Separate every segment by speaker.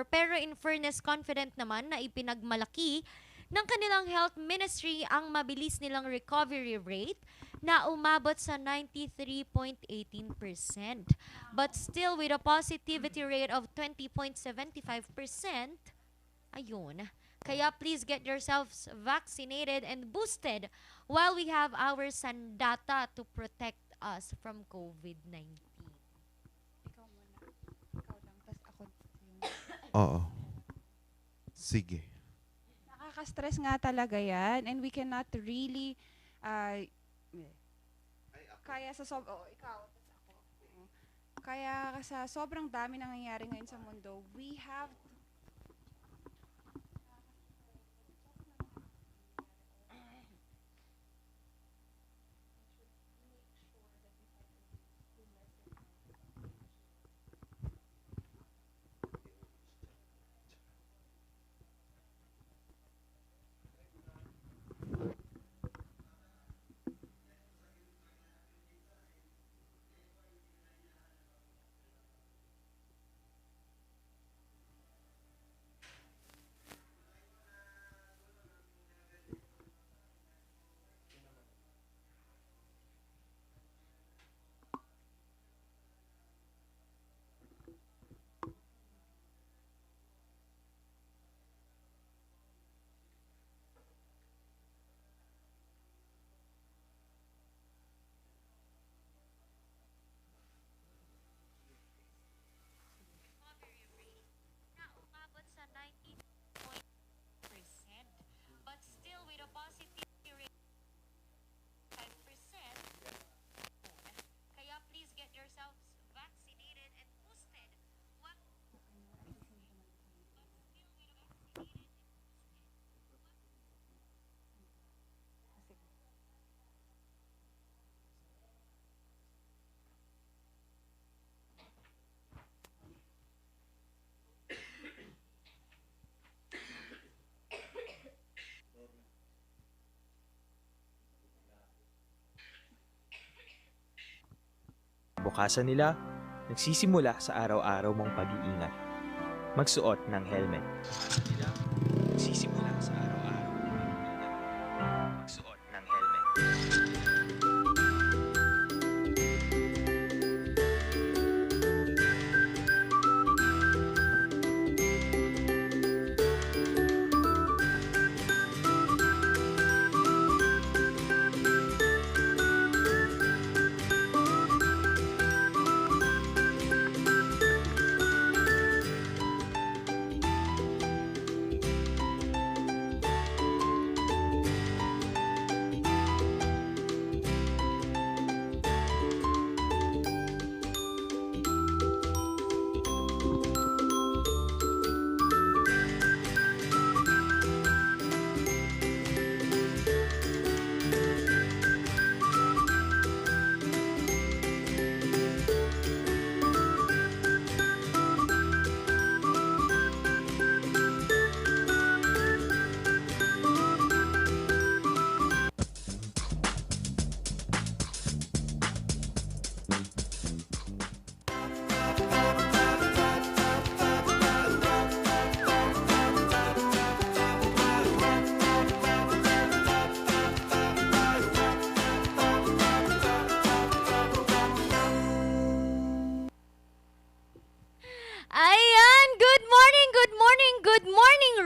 Speaker 1: Pero in fairness, confident naman na ipinagmalaki ng kanilang health ministry ang mabilis nilang recovery rate na umabot sa 93.18%. But still with a positivity rate of 20.75%, ayun. Kaya please get yourselves vaccinated and boosted while we have our Sandata to protect us from COVID-19.
Speaker 2: Ikaw muna. Ikaw lang, tas ako.
Speaker 3: Oo. Sige.
Speaker 2: Nakaka-stress nga talaga yan and we cannot really kaya sa ikaw tas ako. Kaya sa sobrang dami nangyayari ngayon sa mundo, we have
Speaker 1: Na umabot sa 90%. But still with a positivity rate of 5%. Kaya please get yourselves vaccinated and boosted.
Speaker 4: Bukasan nila, nagsisimula sa araw-araw mong pag-iingat. Magsuot ng helmet. Bukasan nila, nagsisimula sa araw-araw mong pag-iingat. Magsuot ng helmet.
Speaker 1: Ayan! Good morning!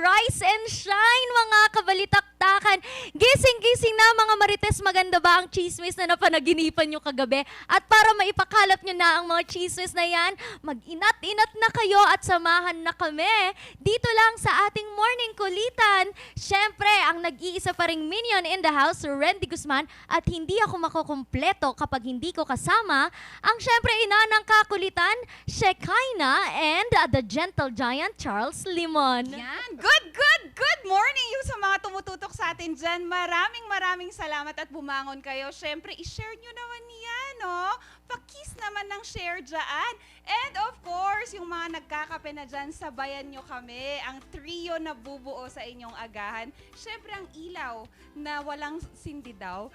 Speaker 1: Rise and shine mga kabalitaktakan! Gising-gising na mga marites, maganda ba ang chismis na napanaginipan nyo kagabi? At para maipakalat nyo na ang mga chismis na yan, mag-inat-inat na kayo at samahan na kami dito lang sa ating morning kulitan. Siyempre, ang nag-iisa pa ring minion in the house, Randy Guzman, at hindi ako makukumpleto kapag hindi ko kasama ang siyempre ina ng kakulitan, Shekinah, and the gentle giant, Charles Limon.
Speaker 2: Yan. Good morning yung sa mga tumututok sa atin dyan. Maraming salamat at bumangon kayo. Siyempre, i-share nyo naman yan, no? pakis naman ng share dyan. And of course, yung mga nagkakape na dyan, sabayan nyo kami. Ang trio na bubuo sa inyong agahan. Syempre, ang ilaw na walang sindi daw.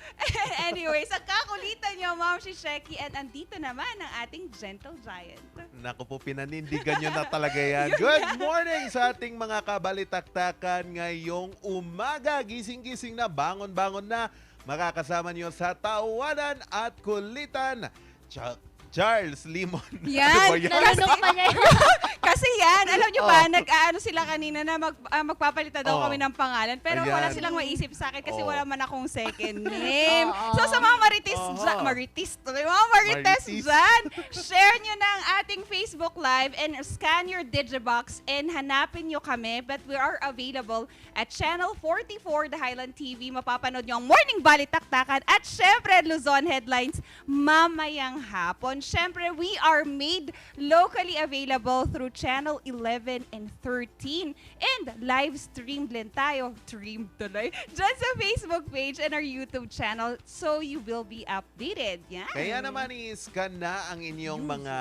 Speaker 2: Anyways, ang kakulitan nyo, Ma'am Sheki. And andito naman ang ating gentle giant.
Speaker 3: Naku po, pinanindigan nyo na talaga yan. Good morning sa ating mga kabalitaktakan ngayong umaga. Gising-gising na, bangon-bangon na. Makakasama nyo sa tawanan at kulitan. Charles Limon.
Speaker 2: Yan.
Speaker 1: Nalunok pa niya yun.
Speaker 2: Kasi yan, alam nyo ba, nag-aano sila kanina na magpapalitan daw
Speaker 3: Oh.
Speaker 2: kami ng pangalan. Pero wala
Speaker 3: Ayan.
Speaker 2: silang maisip sa akin kasi
Speaker 3: Oh.
Speaker 2: wala man akong second name.
Speaker 1: Oo.
Speaker 2: So sa mga marites,
Speaker 3: Aha.
Speaker 2: marites dyan, share nyo na ang ating Facebook Live and scan your Digibox and hanapin nyo kami. But we are available at Channel 44, The Highland TV. Mapapanood nyo ang Morning Balitaktakan at syempre Luzon Headlines mamayang hapon. Syempre, we are made locally available through Channel 11 and 13. And live stream din tayo, stream tuloy, dyan sa Facebook page and our YouTube channel so you will be updated. Yan.
Speaker 3: Kaya naman i-scan na ang inyong mga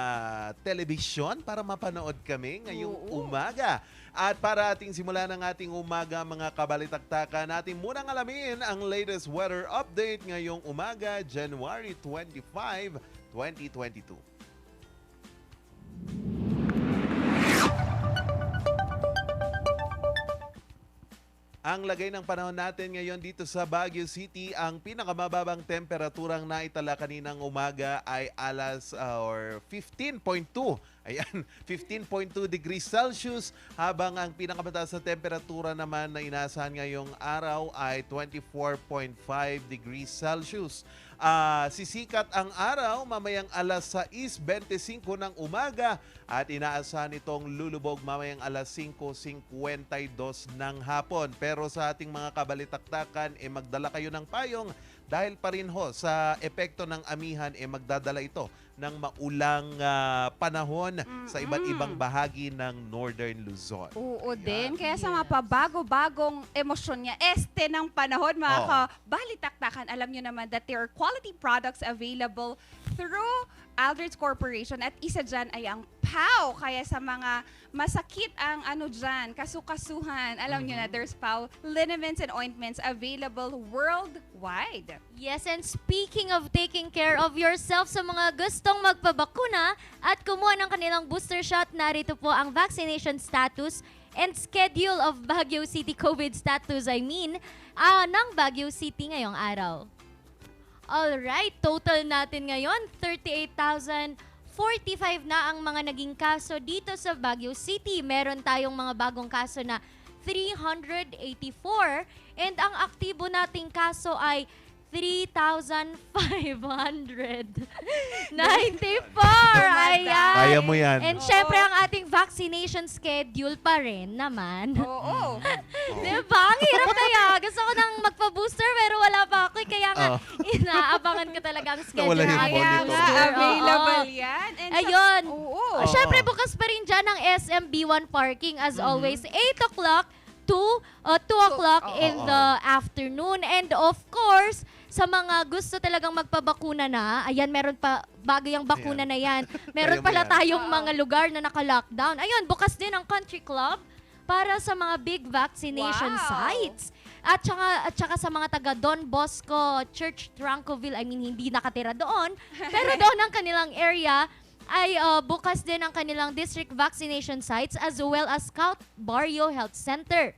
Speaker 3: telebisyon para mapanood kami ngayong
Speaker 2: Oo.
Speaker 3: umaga. At para ating simulan ng ating umaga mga kabalitaktakan, natin munang alamin ang latest weather update ngayong umaga, January 25, 2022. Ang lagay ng panahon natin ngayon dito sa Baguio City, ang pinakamababang temperaturang naitala kaninang umaga ay or 15.2. Ayan, 15.2 degrees Celsius, habang ang pinakamataas na temperatura naman na inaasahan ngayong araw ay 24.5 degrees Celsius. Sisikat ang araw mamayang alas 6:25 ng umaga at inaasahan itong lulubog mamayang alas 5:52 ng hapon. Pero sa ating mga kabalitaktakan, magdala kayo ng payong dahil pa rin ho sa epekto ng amihan, magdadala ito ng maulang panahon sa iba't ibang bahagi ng Northern Luzon.
Speaker 2: Oo din. Kaya sa mga pabago-bagong emosyon niya, ng panahon, mga
Speaker 3: Oo.
Speaker 2: kabalitaktakan, alam nyo naman that there are quality products available through Aldrich Corporation at isa dyan ay ang POW. Kaya sa mga masakit ang kasukasuhan, alam nyo na there's POW liniments and ointments available worldwide.
Speaker 1: Yes, and speaking of taking care of yourself, sa mga gustong magpabakuna at kumuha ng kanilang booster shot, narito po ang vaccination status and schedule of Baguio City COVID status, ng Baguio City ngayong araw. Alright, total natin ngayon, 38,045 na ang mga naging kaso dito sa Baguio City. Meron tayong mga bagong kaso na 384 and ang aktibo nating kaso ay 3,594. Ayan.
Speaker 3: Kaya mo yan.
Speaker 1: And syempre, ang ating vaccination schedule pa rin naman.
Speaker 2: Oo.
Speaker 1: Diba? Ang hirap kaya. Gusto ko nang magpa-booster pero wala pa ako. Kaya nga, inaabangan ko talaga ang schedule.
Speaker 3: Nawala yung
Speaker 1: ng
Speaker 3: phone
Speaker 2: Kaya
Speaker 3: nito.
Speaker 2: nga, available yan. And
Speaker 1: Ayun.
Speaker 2: Oo.
Speaker 1: Syempre, bukas pa rin dyan ang SMB1 parking as always. 8 o'clock to 2 o'clock in the afternoon. And of course, sa mga gusto talagang magpabakuna na, ayan, meron pa, bago yung bakuna na yan, meron
Speaker 3: Kaya mo
Speaker 1: pala
Speaker 3: yan.
Speaker 1: tayong mga lugar na naka-lockdown. Ayun, bukas din ang country club para sa mga big vaccination
Speaker 2: Wow.
Speaker 1: sites. At saka sa mga taga Don Bosco, Church Trancoville, hindi nakatira doon, pero doon ang kanilang area, ay bukas din ang kanilang district vaccination sites as well as Scout Barrio Health Center.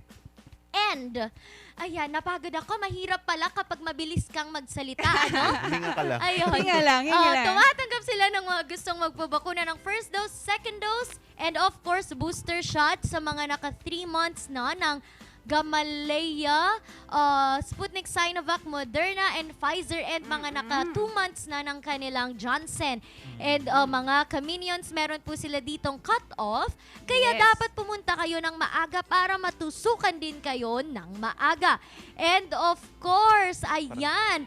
Speaker 1: And, ayan, napagod ako. Mahirap pala kapag mabilis kang magsalita, ano?
Speaker 3: Hinga ka lang.
Speaker 1: Ayun.
Speaker 2: Hinga lang, hinga lang.
Speaker 1: Tumatanggap sila ng mga gustong magpabakuna ng first dose, second dose, and of course, booster shot sa mga naka 3 months na ng Gamaleya, Sputnik, Sinovac, Moderna, and Pfizer, and mga naka 2 months na ng kanilang Johnson. And mga kaminions, meron po sila ditong cut-off, kaya
Speaker 2: Yes.
Speaker 1: dapat pumunta kayo ng maaga para matusukan din kayo ng maaga. And of course, ayan,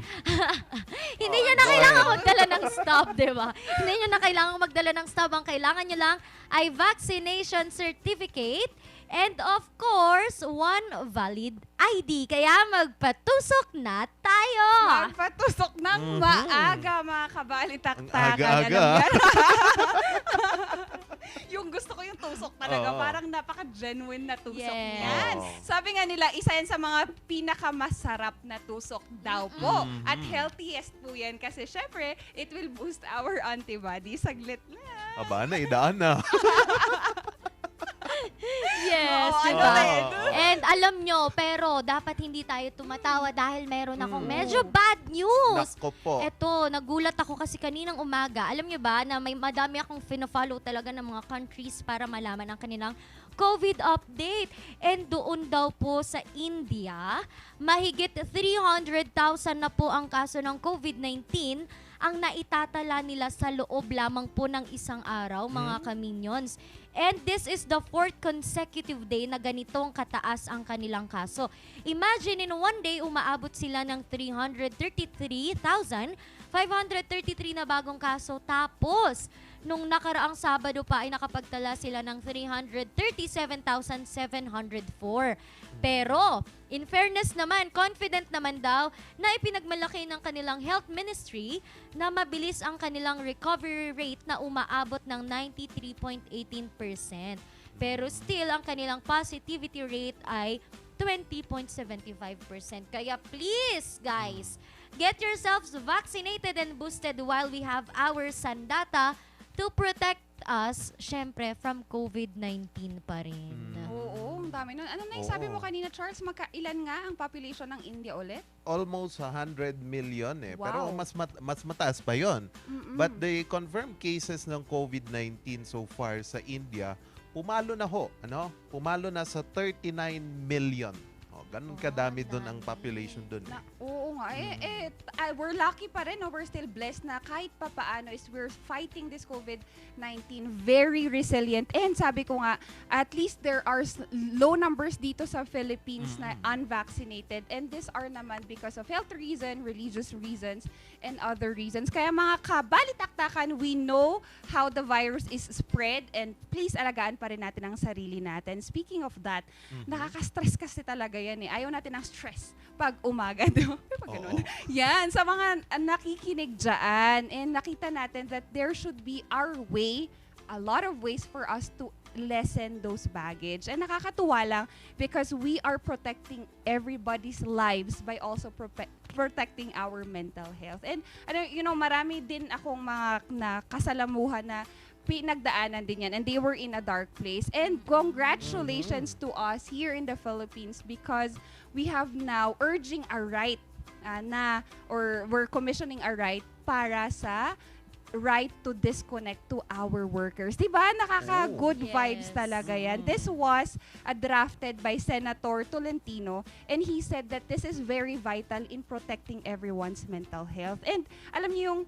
Speaker 1: hindi nyo na kailangan magdala ng stop, di ba? Hindi nyo na kailangan magdala ng stop. Ang kailangan nyo lang ay vaccination certificate And of course, one valid ID. Kaya magpatusok na tayo!
Speaker 2: Magpatusok ng maaga, mga kabalitaktakan.
Speaker 3: Aga-aga.
Speaker 2: Alam yan? Yung gusto ko yung tusok talaga.
Speaker 3: Oo.
Speaker 2: Parang napaka-genuine na tusok
Speaker 1: Yes.
Speaker 2: niyan.
Speaker 3: Oo.
Speaker 2: Sabi nga nila, isa yan sa mga pinakamasarap na tusok daw po.
Speaker 3: Mhm.
Speaker 2: At healthiest po yan kasi syempre, it will boost our antibodies. Saglit na.
Speaker 3: Aba na, idaan na.
Speaker 1: Yes,
Speaker 2: Oo,
Speaker 1: diba?
Speaker 2: ano eh.
Speaker 1: And alam nyo, pero dapat hindi tayo tumatawa dahil meron akong
Speaker 3: Mm.
Speaker 1: medyo bad news.
Speaker 3: Nako po.
Speaker 1: Eto, nagulat ako kasi kaninang umaga. Alam niyo ba na may madami akong fina-follow talaga ng mga countries para malaman ang kanilang COVID update. And doon daw po sa India, mahigit 300,000 na po ang kaso ng COVID-19 ang naitatala nila sa loob lamang po ng isang araw, mga ka-minions. And this is the 4th consecutive day na ganitong kataas ang kanilang kaso. Imagine in one day, umaabot sila ng 333,533 na bagong kaso. Tapos, nung nakaraang Sabado pa ay nakapagtala sila ng 337,704. Pero, in fairness naman, confident naman daw na ipinagmalaki ng kanilang health ministry na mabilis ang kanilang recovery rate na umaabot ng 93.18%. Pero still, ang kanilang positivity rate ay 20.75%. Kaya please, guys, get yourselves vaccinated and boosted while we have our Sandata to protect us, syempre, from COVID-19 pa rin.
Speaker 2: Oo, ang dami nun. Ano na yung sabi mo
Speaker 3: Oo.
Speaker 2: kanina, Charles? Ilan nga ang population ng India ulit?
Speaker 3: Almost 100 million eh. Pero
Speaker 2: Wow.
Speaker 3: mas mataas pa yon.
Speaker 2: Mm-mm.
Speaker 3: But the confirmed cases ng COVID-19 so far sa India, pumalo na ho. Ano? Pumalo na sa 39 million. O, ganun kadami doon ang population doon.
Speaker 2: Oo nga. We're lucky pa rin. No? We're still blessed na kahit pa paano is we're fighting this COVID-19 very resilient. And sabi ko nga, at least there are low numbers dito sa Philippines na unvaccinated. And these are naman because of health reason, religious reasons, and other reasons. Kaya mga kabalitaktakan, we know how the virus is spread and please alagaan pa rin natin ang sarili natin. Speaking of that, nakaka-stress kasi talaga yan eh. Ayaw natin ng stress pag umaga. Di ba? Pag ganun.
Speaker 3: Oo.
Speaker 2: Yan, sa mga nakikinig dyan, and nakita natin that there should be our way, a lot of ways for us to lessen those baggage. And nakakatuwa lang because we are protecting everybody's lives by also protecting our mental health. And marami din akong mga nakasalamuhan na pinagdaanan din yan and they were in a dark place. And congratulations to us here in the Philippines because we have now urging a right we're commissioning a right para sa right to disconnect to our workers. Diba? Nakaka-good
Speaker 1: Yes.
Speaker 2: vibes talaga yan. This was drafted by Senator Tolentino and he said that this is very vital in protecting everyone's mental health. And alam niyo yung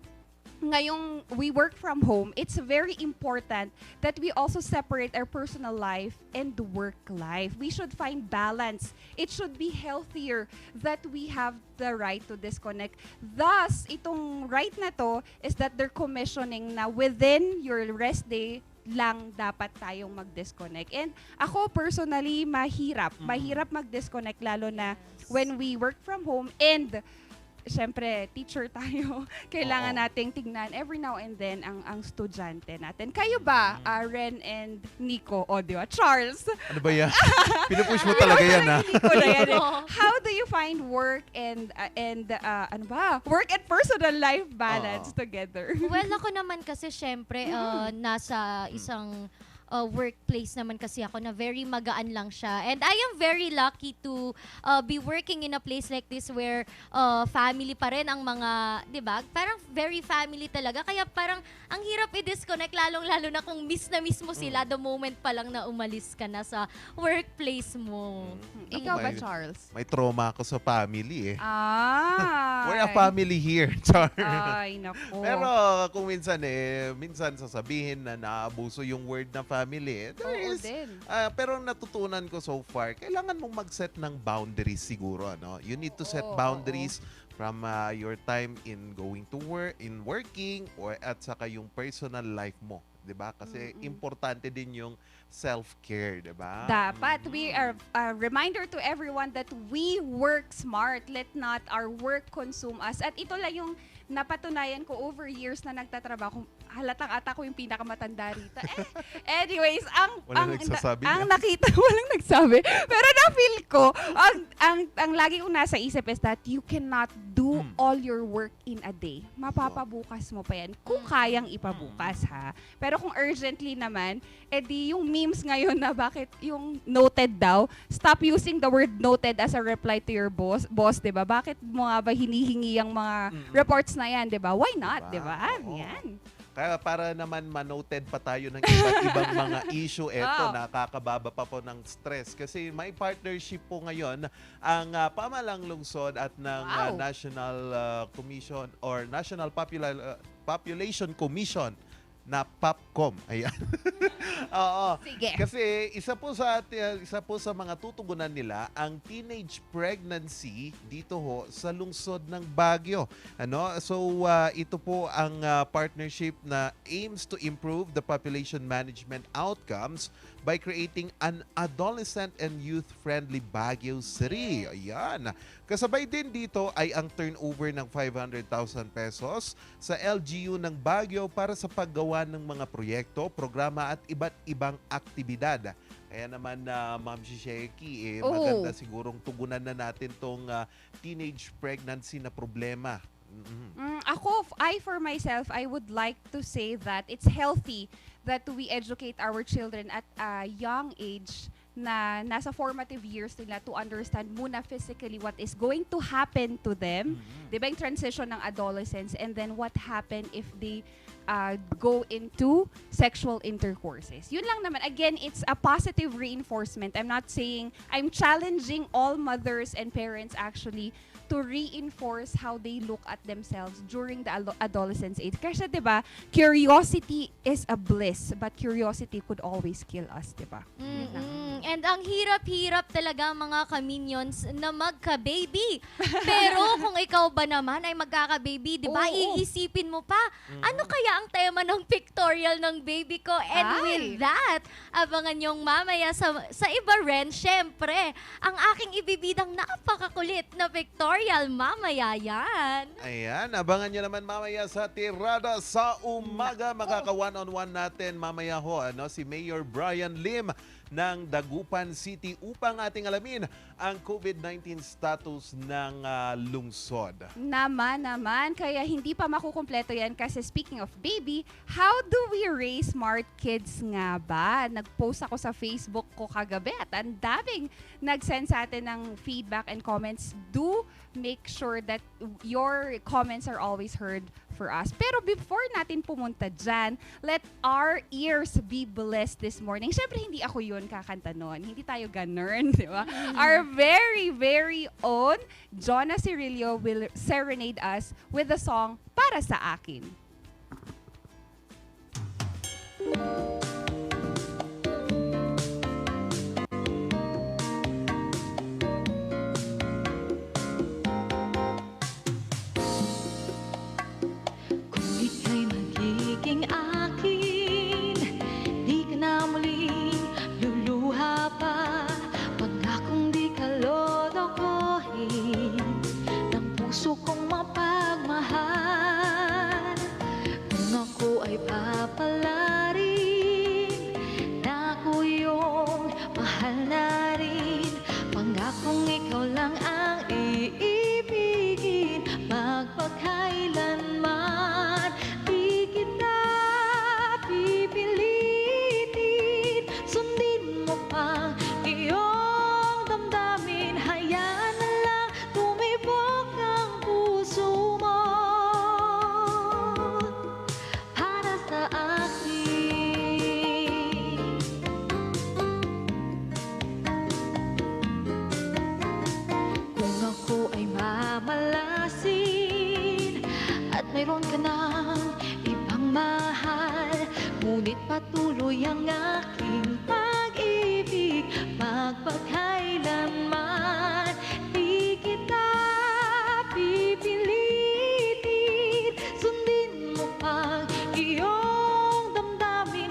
Speaker 2: ngayong we work from home, it's very important that we also separate our personal life and the work life. We should find balance. It should be healthier that we have the right to disconnect. Thus, itong right na to is that they're commissioning na within your rest day lang dapat tayong mag-disconnect. And ako personally, mahirap mag-disconnect lalo na when we work from home and syempre, teacher tayo. Kailangan
Speaker 3: Oo.
Speaker 2: nating tignan every now and then ang estudyante natin. Kayo ba, Ren and Nico, o di ba? Charles,
Speaker 3: Ano ba yan? Pinupush mo talaga yan, ha?
Speaker 2: Nico na yan eh.
Speaker 1: Oo.
Speaker 2: How do you find work and work and personal life balance together?
Speaker 1: Well, ako naman kasi syempre nasa isang workplace naman kasi ako na very magaan lang siya. And I am very lucky to be working in a place like this where family pa rin ang mga, di ba? Parang very family talaga. Kaya parang ang hirap i-disconnect lalong-lalo na kung miss na miss mo sila the moment pa lang na umalis ka na sa workplace mo.
Speaker 2: Ikaw ba,
Speaker 3: May-
Speaker 2: Charles?
Speaker 3: May trauma ako sa family eh. We're a
Speaker 2: Ay.
Speaker 3: family here, Char.
Speaker 2: Ay, naku.
Speaker 3: Pero kung minsan sasabihin na naabuso yung word na family. There
Speaker 2: Oo
Speaker 3: is,
Speaker 2: din.
Speaker 3: pero natutunan ko so far, kailangan mong mag-set ng boundaries siguro. Ano? You need to set
Speaker 2: Oo,
Speaker 3: boundaries from your time in going to work, in working, or at saka yung personal life mo. 'di ba? Kasi importante din yung self-care, 'di ba?
Speaker 2: Dapat we are a reminder to everyone that we work smart. Let not our work consume us. At ito lang yung napatunayan ko over years na nagtatrabaho. Halatang ata ko yung pinakamatanda rito. Anyways,
Speaker 3: Walang nagsasabi
Speaker 2: ang
Speaker 3: niya.
Speaker 2: nakita, walang nagsabi. Pero na-feel ko, ang lagi kong nasa isip is that you cannot do all your work in a day. Mapapabukas mo pa yan. Kung kayang ipabukas, ha? Pero kung urgently naman, edi yung memes ngayon na bakit yung noted daw, stop using the word noted as a reply to your boss, diba? Bakit mo nga ba hinihingi ang mga reports na yan, diba? Why not,
Speaker 3: Diba?
Speaker 2: diba?
Speaker 3: Oo.
Speaker 2: Yan.
Speaker 3: Kaya para naman manoted pa tayo ng iba't ibang mga issue, eto,
Speaker 2: Wow.
Speaker 3: nakakababa pa po ng stress. Kasi may partnership po ngayon ang Pamalang Lungsod at ng
Speaker 2: Wow.
Speaker 3: National Commission or National Population Commission na POPCOM. Ayan. Oo.
Speaker 2: Sige.
Speaker 3: Kasi isa po sa mga tutugunan nila ang teenage pregnancy dito ho sa lungsod ng Baguio. So ito po ang partnership na aims to improve the population management outcomes by creating an adolescent and youth-friendly Baguio City. Ayan. Kasabay din dito ay ang turnover ng 500,000 pesos sa LGU ng Baguio para sa paggawa ng mga proyekto, programa at iba't ibang aktibidad. Kaya naman Ma'am Shisheki,
Speaker 2: Oo.
Speaker 3: maganda sigurong tugunan na natin tong teenage pregnancy na problema.
Speaker 2: I for myself, I would like to say that it's healthy that we educate our children at a young age na nasa formative years nila to understand muna physically what is going to happen to them. Di ba yung transition ng adolescence and then what happen if they go into sexual intercourses. Yun lang naman. Again, it's a positive reinforcement. I'm challenging all mothers and parents actually to reinforce how they look at themselves during the adolescence age. Kasi 'di ba, curiosity is a bliss, but curiosity could always kill us, 'di ba? Yun lang.
Speaker 1: And ang hirap-hirap talaga mga ka-minions na magka-baby. Pero kung ikaw ba naman ay magkaka-baby, di ba,
Speaker 2: Oo.
Speaker 1: iisipin mo pa, ano kaya ang tema ng pictorial ng baby ko? And
Speaker 2: Ay.
Speaker 1: with that, abangan yung mamaya sa iba rin, syempre, ang aking ibibidang napakakulit na pictorial, mamaya yan.
Speaker 3: Ayan, abangan nyo naman mamaya sa Tirada sa Umaga. Makaka one-on-one natin mamaya ho, si Mayor Brian Lim ng Dagupan City upang ating alamin ang COVID-19 status ng lungsod.
Speaker 2: Naman. Kaya hindi pa makukumpleto yan kasi speaking of baby, how do we raise smart kids nga ba? Nag-post ako sa Facebook ko kagabi at ang daming nag-send sa atin ng feedback and comments. Do make sure that your comments are always heard for us. Pero before natin pumunta dyan, let our ears be blessed this morning. Siyempre, hindi ako yun kakanta nun. Hindi tayo ganun, di ba? Our very, very own Jonah Cirillo will serenade us with the song Para Sa Akin.
Speaker 5: Kung ika'y magiging akin, di ka na muling luluha pa. Pangakong di ka lolokohin ng puso kong mapagmahal. Kung ako ay papalarin, na ako yung mahal na rin. Pangakong ikaw lang ang iibigin, magpakailanman. Di kita pipilitin, sundin mo pa iyong damdamin. Hayaan na lang tumibok ang puso mo para sa akin. Kung ako ay mamalasin at mayroon ka ng ibang mahal, ngunit patuloy ang aking pag-ibig, magpakailanman. Di kita pipilitin, sundin mo pa iyong damdamin.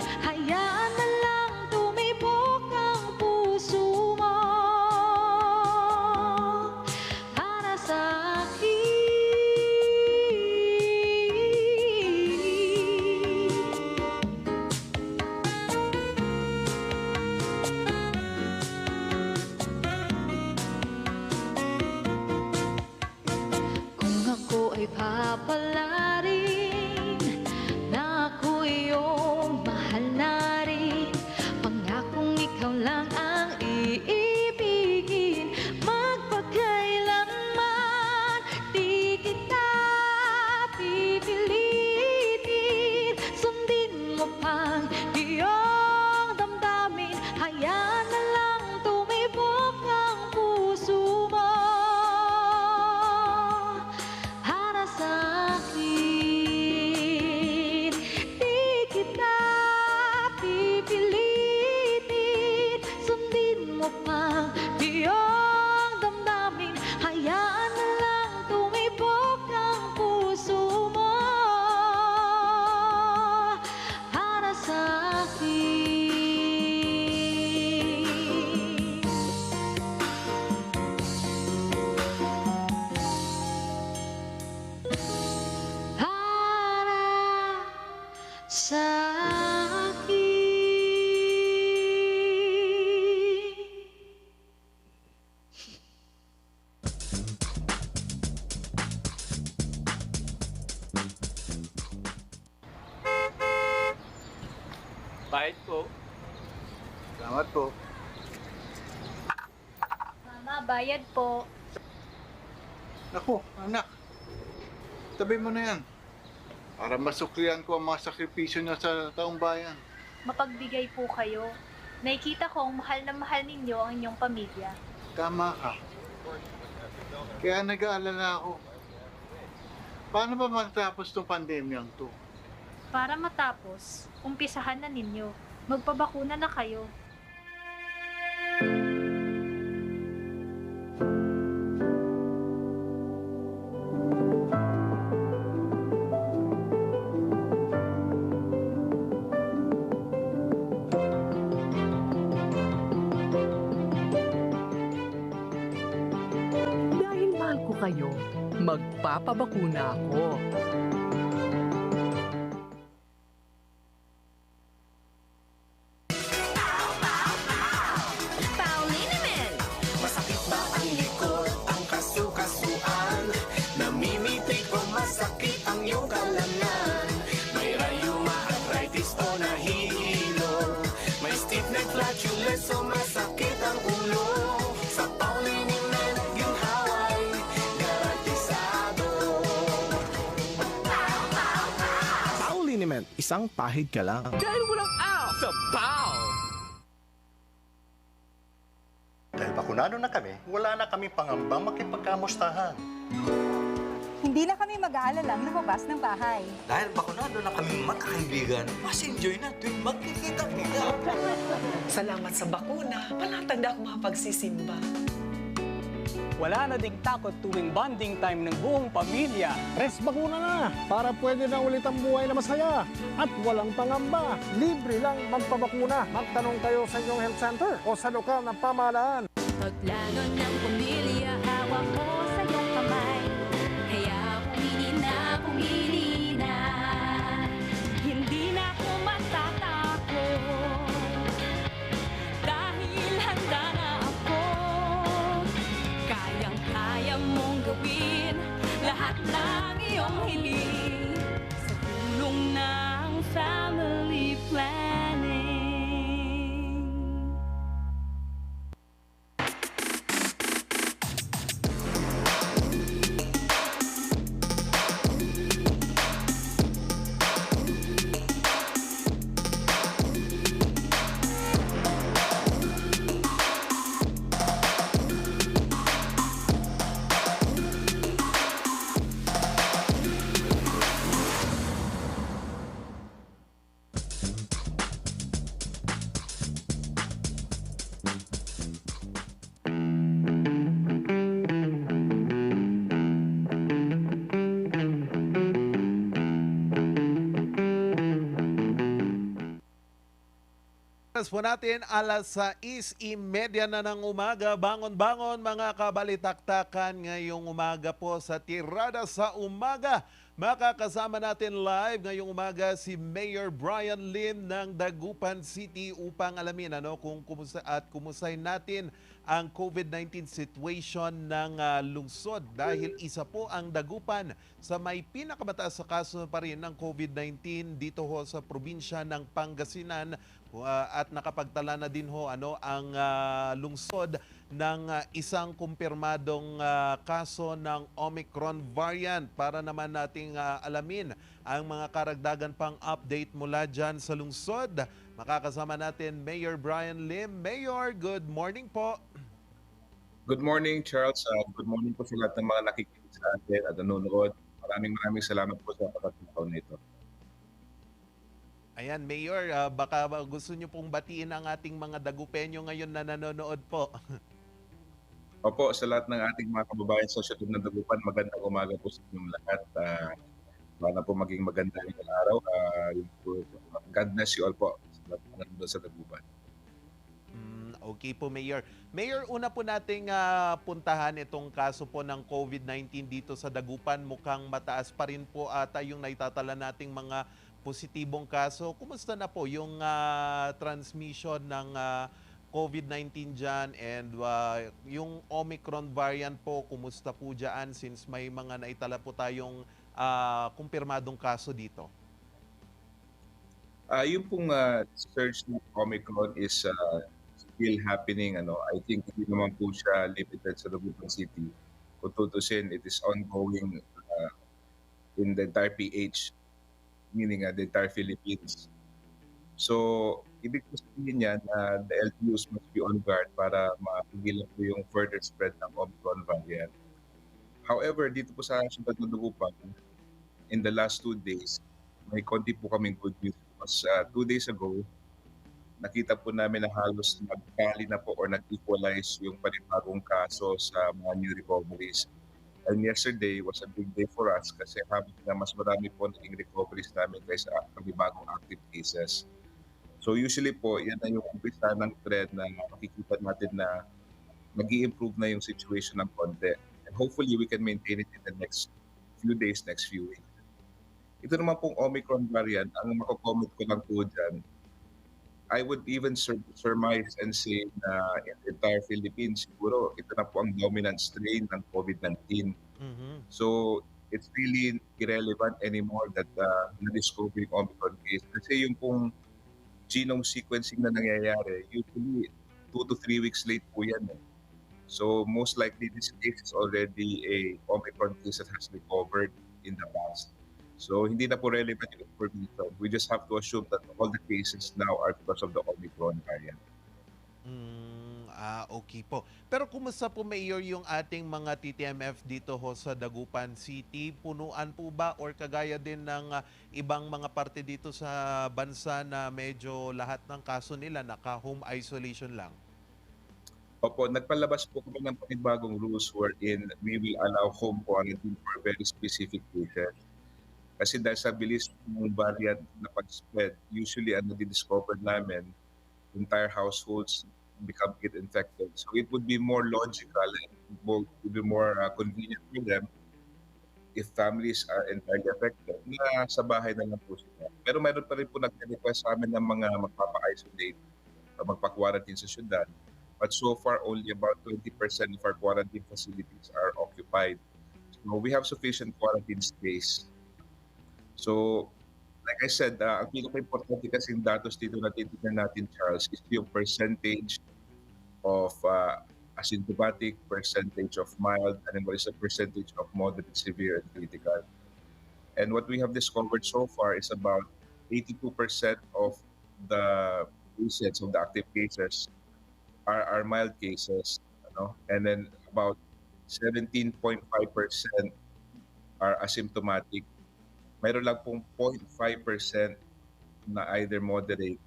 Speaker 6: Bayad po.
Speaker 7: Salamat po.
Speaker 5: Mama, bayad po.
Speaker 7: Naku, anak. Tabi mo na yan. Para masuklian ko ang mga sakripisyo niya sa taong bayan.
Speaker 5: Mapagbigay po kayo. Nakikita kong mahal na mahal ninyo ang inyong pamilya.
Speaker 7: Tama ka. Kaya nag-aalala ako. Paano ba matapos tong pandemyang to?
Speaker 5: Para matapos, umpisahan na ninyo. Magpabakuna na kayo.
Speaker 8: Dahil mahal ko kayo, magpapabakuna ako.
Speaker 9: Masakit ba ang likod, ang kasu-kasuan? Namimitig o masakit ang iyong kalamnan? May rayuma, arthritis o nahihilo? May stiff neck, flatulence o masakit ang ulo? Sa Pauliniment, ginhaway, garantisado.
Speaker 10: Pauliniment, isang pahid ka lang.
Speaker 8: Dahil walang out sa POW!
Speaker 11: Dahil bakunado na kami, wala na kami pangambang makipagkamustahan.
Speaker 12: Hindi na kami mag-aalalang lumabas ng bahay.
Speaker 9: Dahil bakunado na kami magkakaibigan, mas enjoy na tuwing magkikita-kita.
Speaker 8: Salamat sa bakuna, palatag na ako makapagsisimba.
Speaker 6: Wala na ding takot tuwing bonding time ng buong pamilya.
Speaker 10: Res bakuna na para pwede na ulit ang buhay na masaya at walang pangamba. Libre lang magpabakuna. Magtanong kayo sa inyong health center o sa lokal na pamahalaan.
Speaker 5: Pagplano ng pamilya, hawak ko sa iyong kamay. Kaya pumili na. Hindi na ako matatakot. Dahil handa na ako. Kayang-kaya mong gawin lahat ng iyong hiling. Sa tulong ng family planning.
Speaker 3: Oras po natin, alas 6:30 na ng umaga. Bangon-bangon mga kabalitaktakan ngayong umaga po sa Tirada sa Umaga. Makakasama natin live ngayong umaga si Mayor Brian Lim ng Dagupan City upang alamin kung kumusta at kumustahin natin ang COVID-19 situation ng lungsod dahil isa po ang Dagupan sa may pinakamataas sa kaso pa rin ng COVID-19 dito ho sa probinsya ng Pangasinan at nakapagtala na din ho ang lungsod ng isang kumpirmadong kaso ng Omicron variant para naman nating alamin ang mga karagdagan pang update mula dyan sa lungsod. Makakasama natin Mayor Brian Lim. Mayor, good morning po.
Speaker 13: Good morning, Charles. Good morning po sa lahat ng mga nakikinig sa atin at nanonood. Maraming salamat po sa pagkakataon nito.
Speaker 3: Ayan, Mayor, baka gusto nyo pong batiin ang ating mga Dagupenyo ngayon na nanonood po.
Speaker 13: Opo, sa lahat ng ating mga kababayan sa Siyudad ng Dagupan, magandang umaga po sa inyong lahat. Sana po maging maganda yung araw. God bless you all po sa lahat ng nanonood sa Dagupan.
Speaker 3: Okay po, Mayor. Mayor, una po nating puntahan itong kaso po ng COVID-19 dito sa Dagupan. Mukhang mataas pa rin po ata yung naitatala nating mga positibong kaso. Kumusta na po yung transmission ng COVID-19 dyan and yung Omicron variant po, kumusta po dyan since may mga naitala po tayong kumpirmadong kaso dito?
Speaker 13: Yung pong surge ng Omicron is still happening. I think hindi naman po siya limited sa Dagupan City. Kung tutusin, it is ongoing in the entire PH, meaning the entire Philippines. So, ibig sabihin yan na the LGUs must be on guard para mapigilan po yung further spread ng Omicron variant. However, dito po sa Siyudad ng Dagupan, in the last 2 days, may konti po kaming good news. Because 2 days ago, nakita po namin na halos nagtali na po or nag-equalize yung panibagong kaso sa mga new recoveries. And yesterday was a big day for us kasi habang na mas marami po naging recoveries namin kaysa panibagong active cases. So usually po, yan na yung umpisa ng trend na makikita natin na nag-i-improve na yung situation ng konti. And hopefully, we can maintain it in the next few days, next few weeks. Ito naman pong Omicron variant, ang mako-comment ko lang po dyan, I would even surmise and say na in the entire Philippines, siguro ito na po ang dominant strain ng COVID-19. So, it's really irrelevant anymore that na-discover yung Omicron case. Kasi yung pong genome sequencing na nangyayari, usually 2 to 3 weeks late po yan. So, most likely this case is already a Omicron case that has recovered in the past. So, hindi na po relevant yung information. We just have to assume that all the cases now are because of the Omicron variant.
Speaker 3: Okay po. Pero kumusta po, Mayor, yung ating mga TTMF dito ho sa Dagupan City? Punuan po ba or kagaya din ng ibang mga parte dito sa bansa na medyo lahat ng kaso nila naka-home isolation lang?
Speaker 13: Opo, nagpalabas po kami ng panibagong rules wherein we will allow home quarantine for very specific cases. Kasi dahil sa bilis ng variant na pag-spread, usually ang nadi-discover namin, entire households get infected. So it would be more logical and would be more convenient for them if families are entirely affected na sa bahay na lang po sila. Pero mayroon pa rin po nag-request sa amin ng mga magpapa-isolate o magpa-quarantine sa syudad. But so far, only about 20% of our quarantine facilities are occupied. So we have sufficient quarantine space. So, like I said, ang pinaka-importante kasing datos dito na titignan natin, Charles, is yung percentage of asymptomatic, percentage of mild, and then what is the percentage of moderate, severe, and critical. And what we have discovered so far is about 82% of the cases, of the active cases, are mild cases, and then about 17.5% are asymptomatic. Mayroon lang pong 0.5% na either moderate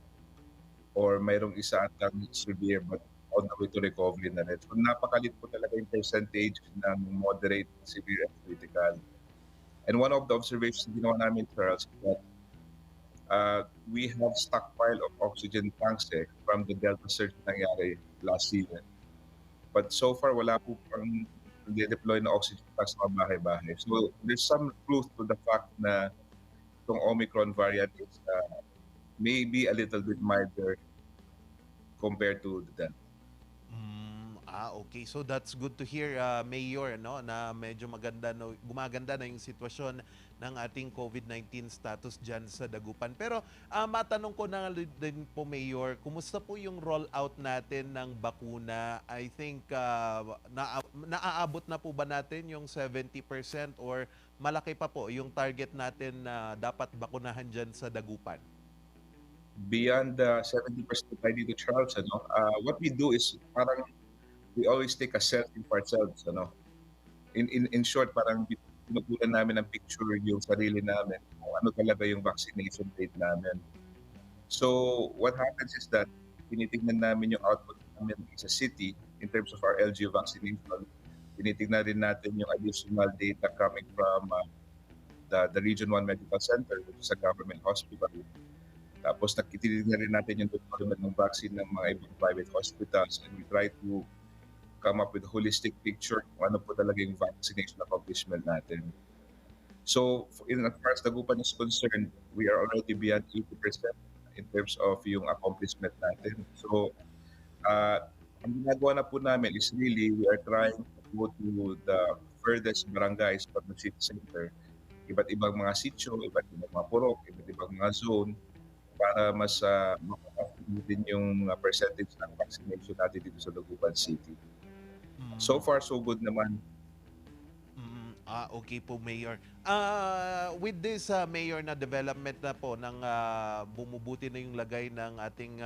Speaker 13: or mayroong isa atang severe but on the way to recovery na rin. So napakalit po talaga yung percentage ng moderate, severe, and critical. And one of the observations na ginawa namin, Charles, is that we have stockpile of oxygen tanks from the Delta surge na nangyari last season. But so far, wala po pang deploy na oxygen tanks sa mga bahay-bahay. So there's some truth to the fact na itong Omicron variant is maybe a little bit milder compared to the Delta.
Speaker 3: Okay. So that's good to hear, Mayor, na medyo gumaganda na yung sitwasyon ng ating COVID-19 status dyan sa Dagupan. Pero matanong ko na din po, Mayor, kumusta po yung rollout natin ng bakuna? I think naaabot na po ba natin yung 70% or malaki pa po yung target natin na dapat bakunahan dyan sa Dagupan?
Speaker 13: Beyond 70% tayo dito, Charles, what we do is parang we always take a selfie for ourselves, In short, parang pinutulan namin ng picture yung sarili namin, kung ano talaga yung vaccination rate namin. So, what happens is that tinitignan namin yung output namin sa city in terms of our LGU vaccination. Tinitignan rin natin yung additional data coming from the Region 1 Medical Center, which is a government hospital. Tapos tinitignan rin natin yung deployment ng vaccine ng mga ibang private hospitals, and we try to come up with a holistic picture kung ano po talaga yung vaccination accomplishment natin. So, as far as Dagupan is concerned, we are already beyond 80% in terms of yung accomplishment natin. So, ang ginagawa na po namin is really, we are trying to go to the furthest barangays from the city center, iba't ibang mga sitio, iba't ibang mga purok, iba't ibang mga zone, para mas din yung percentage ng vaccination natin dito sa Dagupan City. So far, so good naman.
Speaker 3: Okay po, Mayor. With this, Mayor, na development na po ng bumubuti na yung lagay ng ating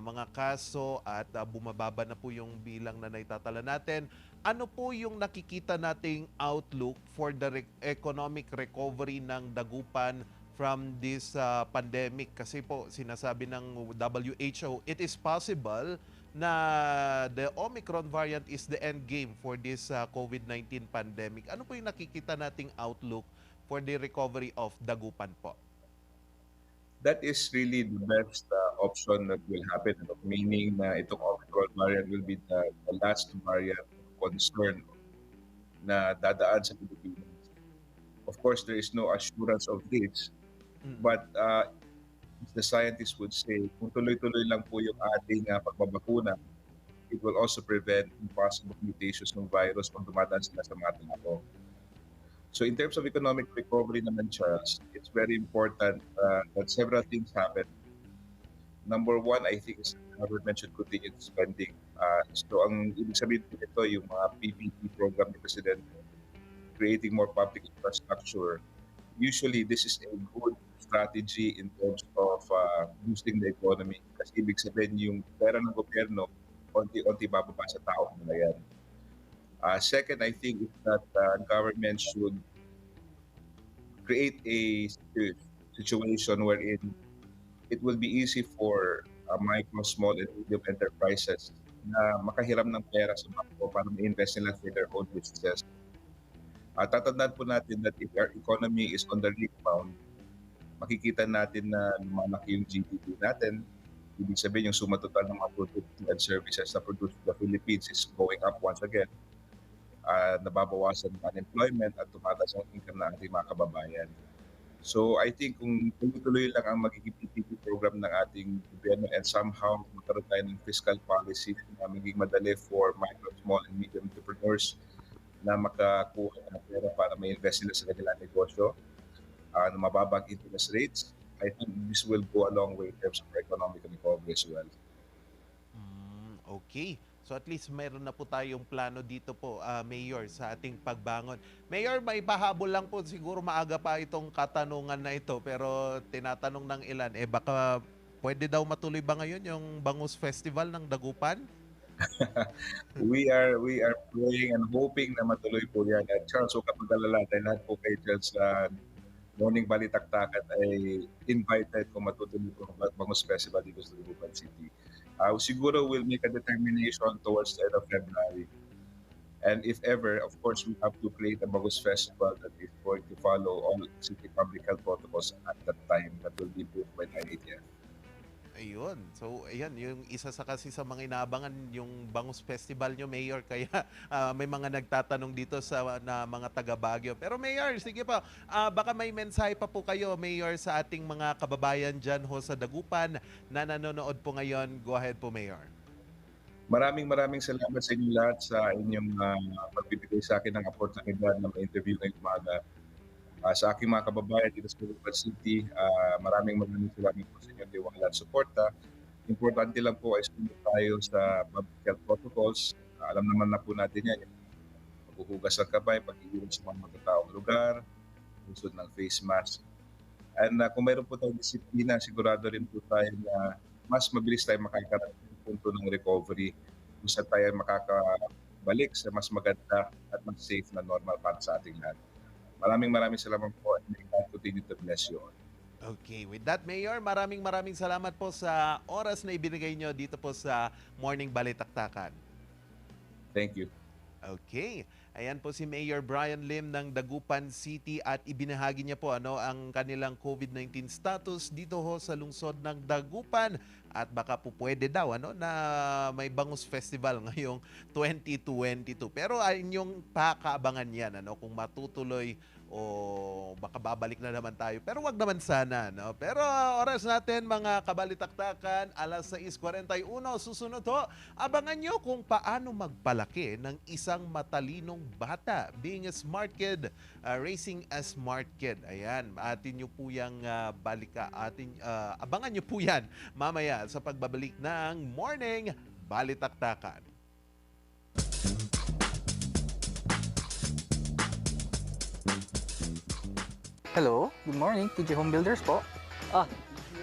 Speaker 3: mga kaso at bumababa na po yung bilang na naitatala natin, ano po yung nakikita nating outlook for the economic recovery ng Dagupan from this pandemic? Kasi po, sinasabi ng WHO, it is possible na the Omicron variant is the end game for this COVID-19 pandemic. Ano po yung nakikita nating outlook for the recovery of Dagupan po?
Speaker 13: That is really the best option that will happen. Meaning na itong Omicron variant will be the last variant of concern na dadaan sa Pilipinas. Of course, there is no assurance of this. But the scientists would say, kung tuloy-tuloy lang po yung ating pagbabakuna, it will also prevent impossible mutations ng virus kung dumadaan sila sa mga tao. So in terms of economic recovery naman, Charles, it's very important that several things happen. Number one, I think, is the government should continue spending. So ang ibig sabihin nito, yung mga PPP program ni Presidente, creating more public infrastructure. Usually, this is a good strategy in terms of boosting the economy. Kasi ibig sabihin, yung pera ng gobyerno, onti-onti bababa sa tao nila yan. Second, I think is that government should create a situation wherein it will be easy for micro, small, and medium enterprises na makahiram ng pera sa banko para ma-invest nila for their own businesses. Tatandaan po natin that if our economy is on the rebound, makikita natin na lumalaki yung GDP natin. Ibig sabihin yung suma total ng mga products and services na produced in the Philippines is going up once again. Nababawasan ang unemployment at tumataas ang income ng ating mga kababayan. So I think kung tuloy-tuloy lang ang magiging PPP program ng ating gobyerno and somehow magkaroon tayo ng fiscal policy na magiging madali for micro, small, and medium entrepreneurs na makakuha ng pera para ma-invest nila sa kanilang negosyo na mababang interest rates, I think this will go a long way in terms of economic recovery as well.
Speaker 3: Okay. So at least mayroon na po tayong plano dito po, Mayor, sa ating pagbangon. Mayor, may pahabol lang po, siguro maaga pa itong katanungan na ito, pero tinatanong ng ilan, baka pwede daw matuloy ba ngayon yung Bangus Festival ng Dagupan?
Speaker 13: we are praying and hoping na matuloy po yan. At Charles, huwag ka mag-alala dahil lahat po kayo dyan sa Morning Balitaktakan ay invited kung matutuloy po ang Bangus Festival dito sa Dagupan City. Siguro we'll make a determination towards the end of February. And if ever, of course, we have to create a Bangus Festival that is going to follow all city public health protocols at that time that will be approved by the IATF.
Speaker 3: Ayun. So, ayan, yung isa sa kasi sa mga inaabangan yung Bangus Festival nyo, Mayor. Kaya may mga nagtatanong dito sa na mga taga Baguio. Pero Mayor, sige pa, baka may mensahe pa po kayo, Mayor, sa ating mga kababayan dyan ho sa Dagupan na nanonood po ngayon. Go ahead po, Mayor.
Speaker 13: Maraming salamat sa inyo lahat sa inyong pagbibigay sa akin ng oportunidad na ma-interview ngayong umaga. Sa aking mga kababayan dito sa Dagupan City, maraming salamat po sa inyong tiwala at suporta. Importante lang po ay sumunod tayo sa public health protocols. Alam naman na po natin yan, yung paghuhugas ng kamay, pag-iiwan sa mga magkataong lugar, usod ng face mask. And kung mayroon po tayong disiplina, sigurado rin po tayo na mas mabilis tayo makakarating ng punto ng recovery kung saan tayo makakabalik sa mas maganda at mas safe na normal para sa ating lahat. Maraming salamat po and may God continue to bless you all.
Speaker 3: Okay, with that, Mayor, maraming salamat po sa oras na ibinigay nyo dito po sa Morning Balitaktakan.
Speaker 13: Thank you.
Speaker 3: Okay. Ayan po si Mayor Brian Lim ng Dagupan City at ibinahagi niya po ang kanilang COVID-19 status dito ho sa lungsod ng Dagupan at baka po pwede daw na may Bangus Festival ngayong 2022. Pero inyong pakaabangan yan kung matutuloy o baka babalik na naman tayo. Pero wag naman sana, no? Pero oras natin mga kabalitaktakan, alas 6:41. Susunod ho, abangan nyo kung paano magpalaki ng isang matalinong bata. Being a smart kid, raising a smart kid. Ayan, atin nyo po yung abangan nyo po yan mamaya sa pagbabalik ng Morning Balitaktakan.
Speaker 6: Hello, good morning, TJ Home Builders po.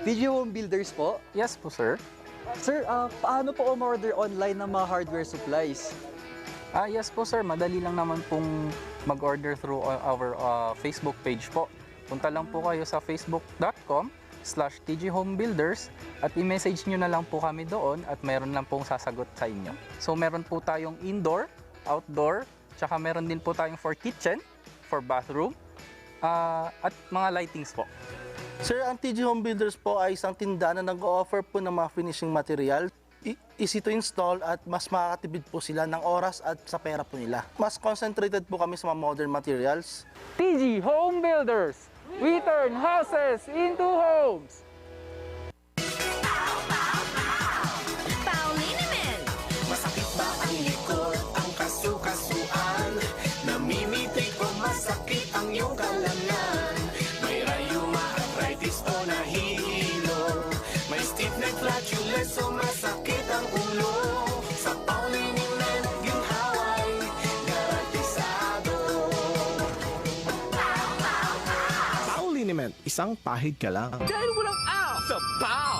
Speaker 14: TJ Home Builders po?
Speaker 6: Yes po, sir.
Speaker 14: Sir, paano po umorder online ng mga hardware supplies?
Speaker 6: Yes po, sir. Madali lang naman pong mag-order through our Facebook page po. Punta lang po kayo sa facebook.com/tjhomebuilders at i-message nyo na lang po kami doon at meron lang pong sasagot sa inyo. So meron po tayong indoor, outdoor, tsaka meron din po tayong for kitchen, for bathroom, at mga lightings po.
Speaker 15: Sir, ang TJ Home Builders po ay isang tindahan na nag-o-offer po ng mga finishing material. Easy to install at mas makakatipid po sila ng oras at sa pera po nila. Mas concentrated po kami sa mga modern materials.
Speaker 6: TJ Home Builders, we turn houses into homes!
Speaker 9: Masakit ba ang likod, ang kasu-kasuan? Namimitik o masakit ang iyong kalamnan? May rayuma, arthritis o nahihilo? May stiff neck, flatulence o masakit ang ulo? Sa Pauliniment, ginhaway, garantisado.
Speaker 16: Pauliniment, isang pahid ka lang.
Speaker 9: Dahil walang aw sa Pau!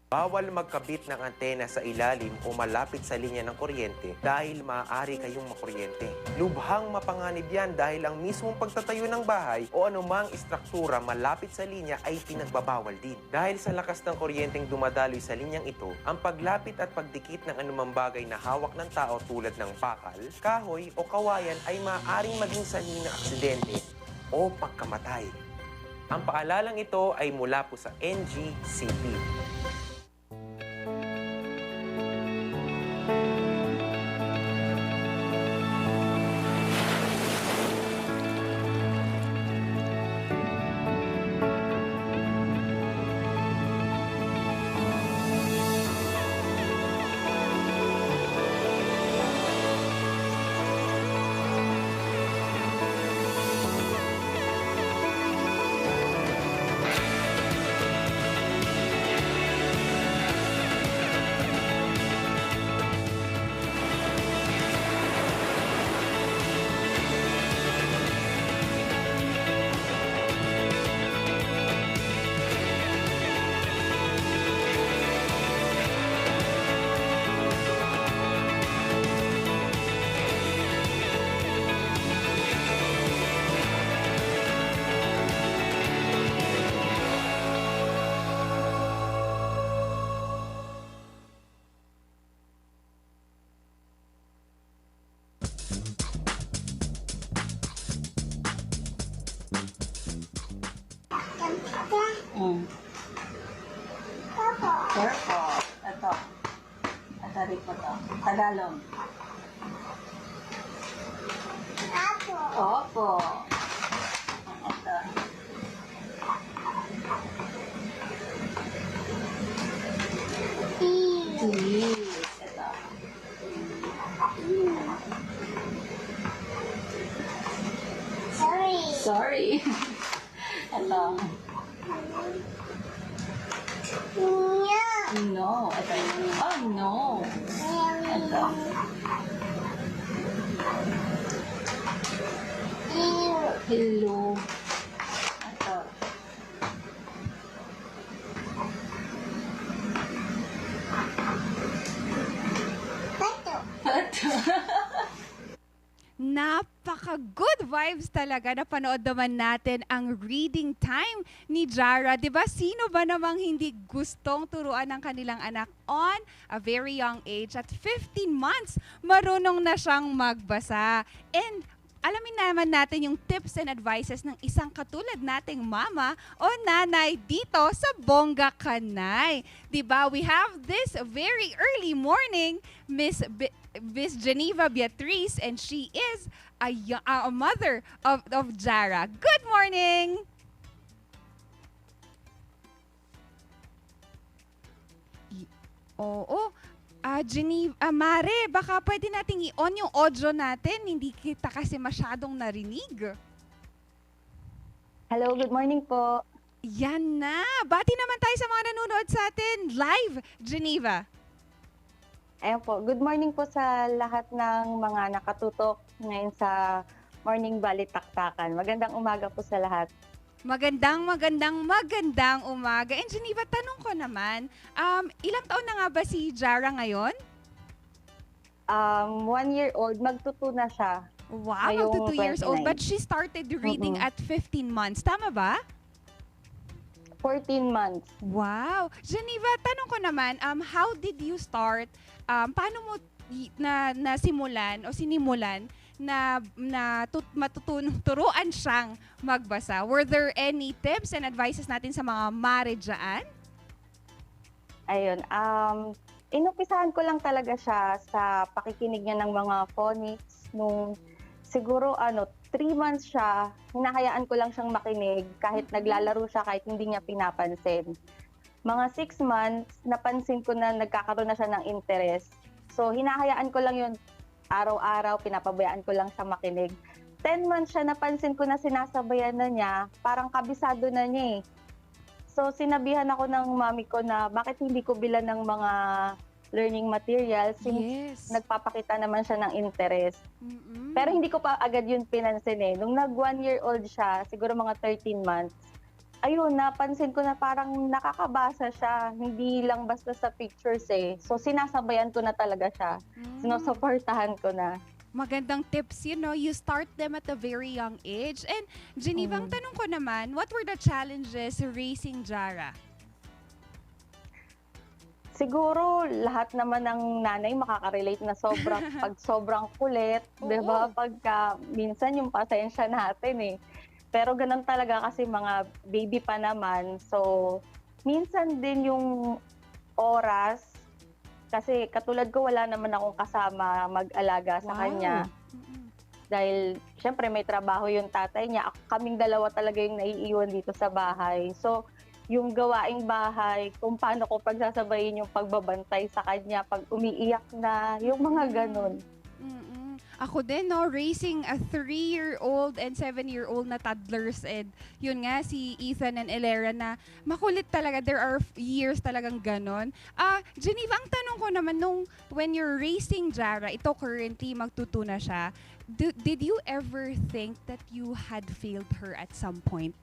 Speaker 17: Bawal magkabit ng antena sa ilalim o malapit sa linya ng kuryente dahil maaari kayong makuryente. Lubhang mapanganib yan dahil ang mismong pagtatayo ng bahay o anumang istruktura malapit sa linya ay pinagbabawal din. Dahil sa lakas ng kuryenteng dumadaloy sa linyang ito, ang paglapit at pagdikit ng anumang bagay na hawak ng tao tulad ng bakal, kahoy o kawayan ay maaaring maging sanhi ng aksidente o pagkamatay. Ang paalalang ito ay mula po sa NGCP.
Speaker 18: Purple. Ito. Ito rin po to. Tagalog. Opo. Ito. Cheese. Ito. Sorry. Ito. No. Ito. Oh, no. Ito. Hello. Ito.
Speaker 2: Na napaka-good vibes talaga. Napanood naman natin ang reading time ni Jara. 'Di ba? Sino ba namang hindi gustong turuan ng kanilang anak on a very young age? At 15 months, marunong na siyang magbasa. And alamin naman natin yung tips and advices ng isang katulad nating mama o nanay dito sa Bongga Kanay. Diba? We have this very early morning, Miss Geneva Beatriz, and she is a mother of Jara. Good morning! Oo. Geneva, Mare, baka pwede nating i-on yung audio natin. Hindi kita kasi masyadong narinig.
Speaker 19: Hello, good morning po.
Speaker 2: Yan na. Bati naman tayo sa mga nanonood sa atin live, Geneva.
Speaker 19: Ayan po, good morning po sa lahat ng mga nakatutok ngayon sa Morning Balitaktakan. Magandang umaga po sa lahat.
Speaker 2: Magandang umaga. And Geneva, tanong ko naman, ilang taon na nga ba si Jara ngayon?
Speaker 19: 1 year old, magtuto na siya.
Speaker 2: Wow, magto 2 years old. But she started reading at 15 months. Tama ba?
Speaker 19: 14 months.
Speaker 2: Wow. Geneva, tanong ko naman, how did you start? Paano mo nasimulan o sinimulan na turuan siyang magbasa? Were there any tips and advices natin sa mga mare dyan?
Speaker 19: Ayun, inumpisahan ko lang talaga siya sa pakikinig niya ng mga phonics. Nung siguro 3 months siya, hinahayaan ko lang siyang makinig kahit naglalaro siya, kahit hindi niya pinapansin. Mga 6 months, napansin ko na nagkakaroon na siya ng interest. So, hinahayaan ko lang yun araw-araw, pinapabayaan ko lang siya makinig. 10 months siya, napansin ko na sinasabayan na niya, parang kabisado na niya eh. So, sinabihan ako ng mami ko na bakit hindi ko bilan ng mga learning materials since nagpapakita naman siya ng interest. Pero hindi ko pa agad yun pinansin eh. Nung nag 1 year old siya, siguro mga 13 months, ayun, napansin ko na parang nakakabasa siya. Hindi lang basta sa pictures eh. So, sinasabayan ko na talaga siya. Sinusuportahan ko na.
Speaker 2: Magandang tips, you start them at a very young age. And Geneva, ang tanong ko naman, what were the challenges raising Jara?
Speaker 19: Siguro, lahat naman ng nanay makaka-relate na pag sobrang kulit, di ba? Pagka, minsan yung pasensya natin eh. Pero ganun talaga kasi mga baby pa naman. So, minsan din yung oras, kasi katulad ko, wala naman akong kasama mag-alaga sa kanya. Dahil, syempre, may trabaho yung tatay niya. Kaming dalawa talaga yung naiiwan dito sa bahay. So, yung gawaing bahay, kung paano ko pagsasabayin yung pagbabantay sa kanya, pag umiiyak na, yung mga ganun.
Speaker 2: Ako din, raising a 3-year-old and 7-year-old na toddlers, and yun nga, si Ethan and Elera na makulit talaga. There are years talagang ganon. Geneva, ang tanong ko naman, when you're raising Jara, ito currently, magtuto na siya, did you ever think that you had failed her at some point?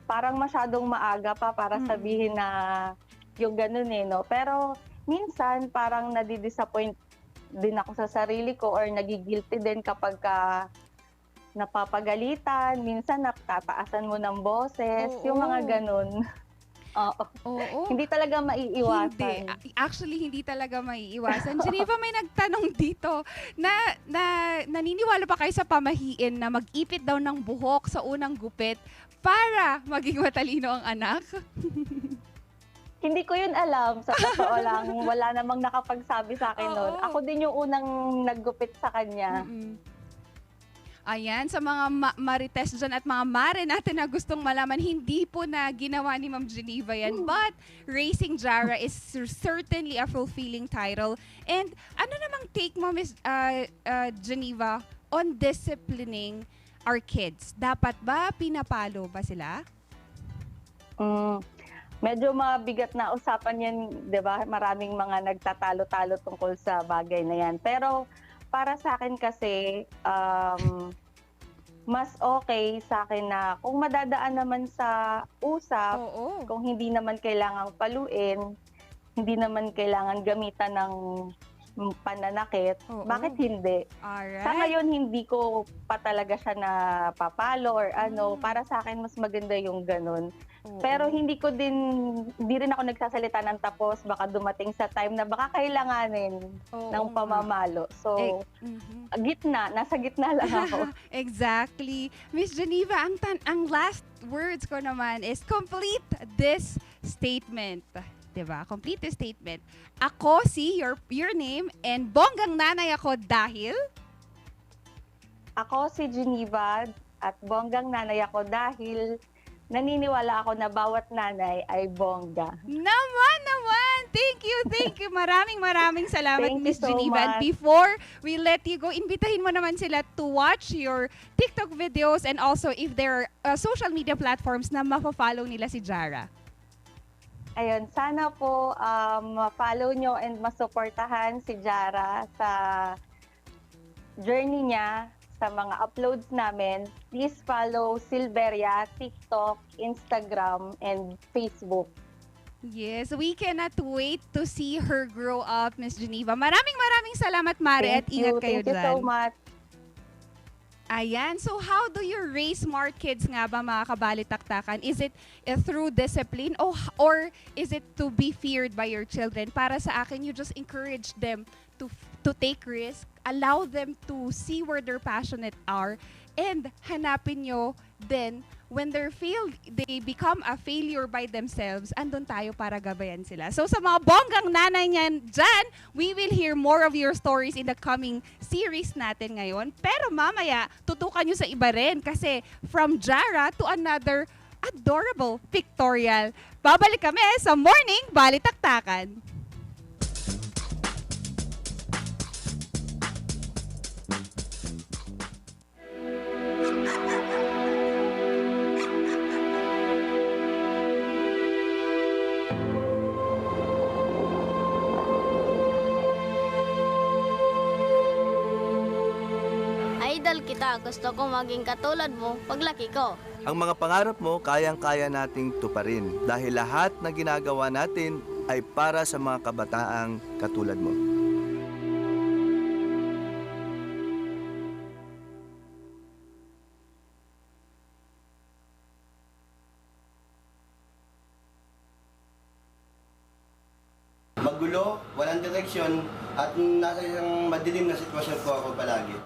Speaker 19: Parang masyadong maaga pa para sabihin na yung ganun eh, no? Pero minsan parang nadi-disappoint din ako sa sarili ko or nagigilty din kapag napapagalitan. Minsan natataasan mo ng boses, yung mga ganun. Oo. Hindi talaga maiiwasan.
Speaker 2: Actually, hindi talaga maiiwasan. Geneva, may nagtanong dito na naniniwala ba kayo sa pamahiin na mag-ipit daw ng buhok sa unang gupit para maging matalino ang anak?
Speaker 19: Hindi ko yun alam. Sa totoo lang, wala namang nakapagsabi sa akin noon. Ako din yung unang naggupit sa kanya.
Speaker 2: Ayan, sa mga marites dyan at mga mare natin na gustong malaman, hindi po na ginawa ni Ma'am Geneva yan. But Raising Jara is certainly a fulfilling title. And ano namang take mo, Miss Geneva, on disciplining our kids? Dapat ba pinapalo ba sila?
Speaker 19: Medyo mabigat na usapan yan, di ba? Maraming mga nagtatalo-talo tungkol sa bagay na yan. Pero para sa akin kasi, mas okay sa akin na kung madadaan naman sa usap, kung hindi naman kailangang paluin, hindi naman kailangan gamitan ng pananakit,
Speaker 2: Oo.
Speaker 19: bakit hindi?
Speaker 2: Alright.
Speaker 19: Sa ngayon, hindi ko pa talaga siya napapalo or ano. Para sa akin, mas maganda yung ganun. Pero hindi rin ako nagsasalita ng tapos. Baka dumating sa time na baka kailanganin ng pamamalo. So, nasa gitna lang ako.
Speaker 2: Exactly. Miss Geneva, ang last words ko naman is complete this statement. Diba? Complete this statement. Ako your name, and bonggang nanay ako dahil?
Speaker 19: Ako si Geneva at bonggang nanay ako dahil naniniwala ako na bawat nanay ay bongga.
Speaker 2: Naman! Thank you. Maraming salamat,
Speaker 19: Thank you
Speaker 2: Miss
Speaker 19: so
Speaker 2: Geneva. And
Speaker 19: much.
Speaker 2: before we let you go, imbitahin mo naman sila to watch your TikTok videos and also if there are social media platforms na mafa-follow nila si Jara.
Speaker 19: Ayun, sana po ma-follow nyo and masuportahan si Jara sa journey niya, sa mga uploads namin. Please follow Silveria, TikTok, Instagram, and Facebook.
Speaker 2: Yes, we cannot wait to see her grow up, Miss Geneva. Maraming salamat, Mare, at ingat kayo
Speaker 19: Thank you so
Speaker 2: dyan.
Speaker 19: much.
Speaker 2: Ayan. So how do you raise smart kids nga ba, mga kabalitaktakan? Is it through discipline or is it to be feared by your children? Para sa akin, you just encourage them to take risk, allow them to see where their passionate are, and hanapin nyo then when they become a failure by themselves, andun tayo para gabayan sila. So sa mga bonggang nanay niyan dyan, we will hear more of your stories in the coming series natin ngayon. Pero mamaya, tutukan nyo sa iba rin kasi from Jara to another adorable pictorial. Babalik kami sa Morning Balitaktakan.
Speaker 20: Idol kita, gusto ko maging katulad mo paglaki ko.
Speaker 21: Ang mga pangarap mo, kayang-kaya nating tuparin dahil lahat na ginagawa natin ay para sa mga kabataang katulad mo. Magulo, walang direksyon, at nasa isang madilim na sitwasyon po ako palagi.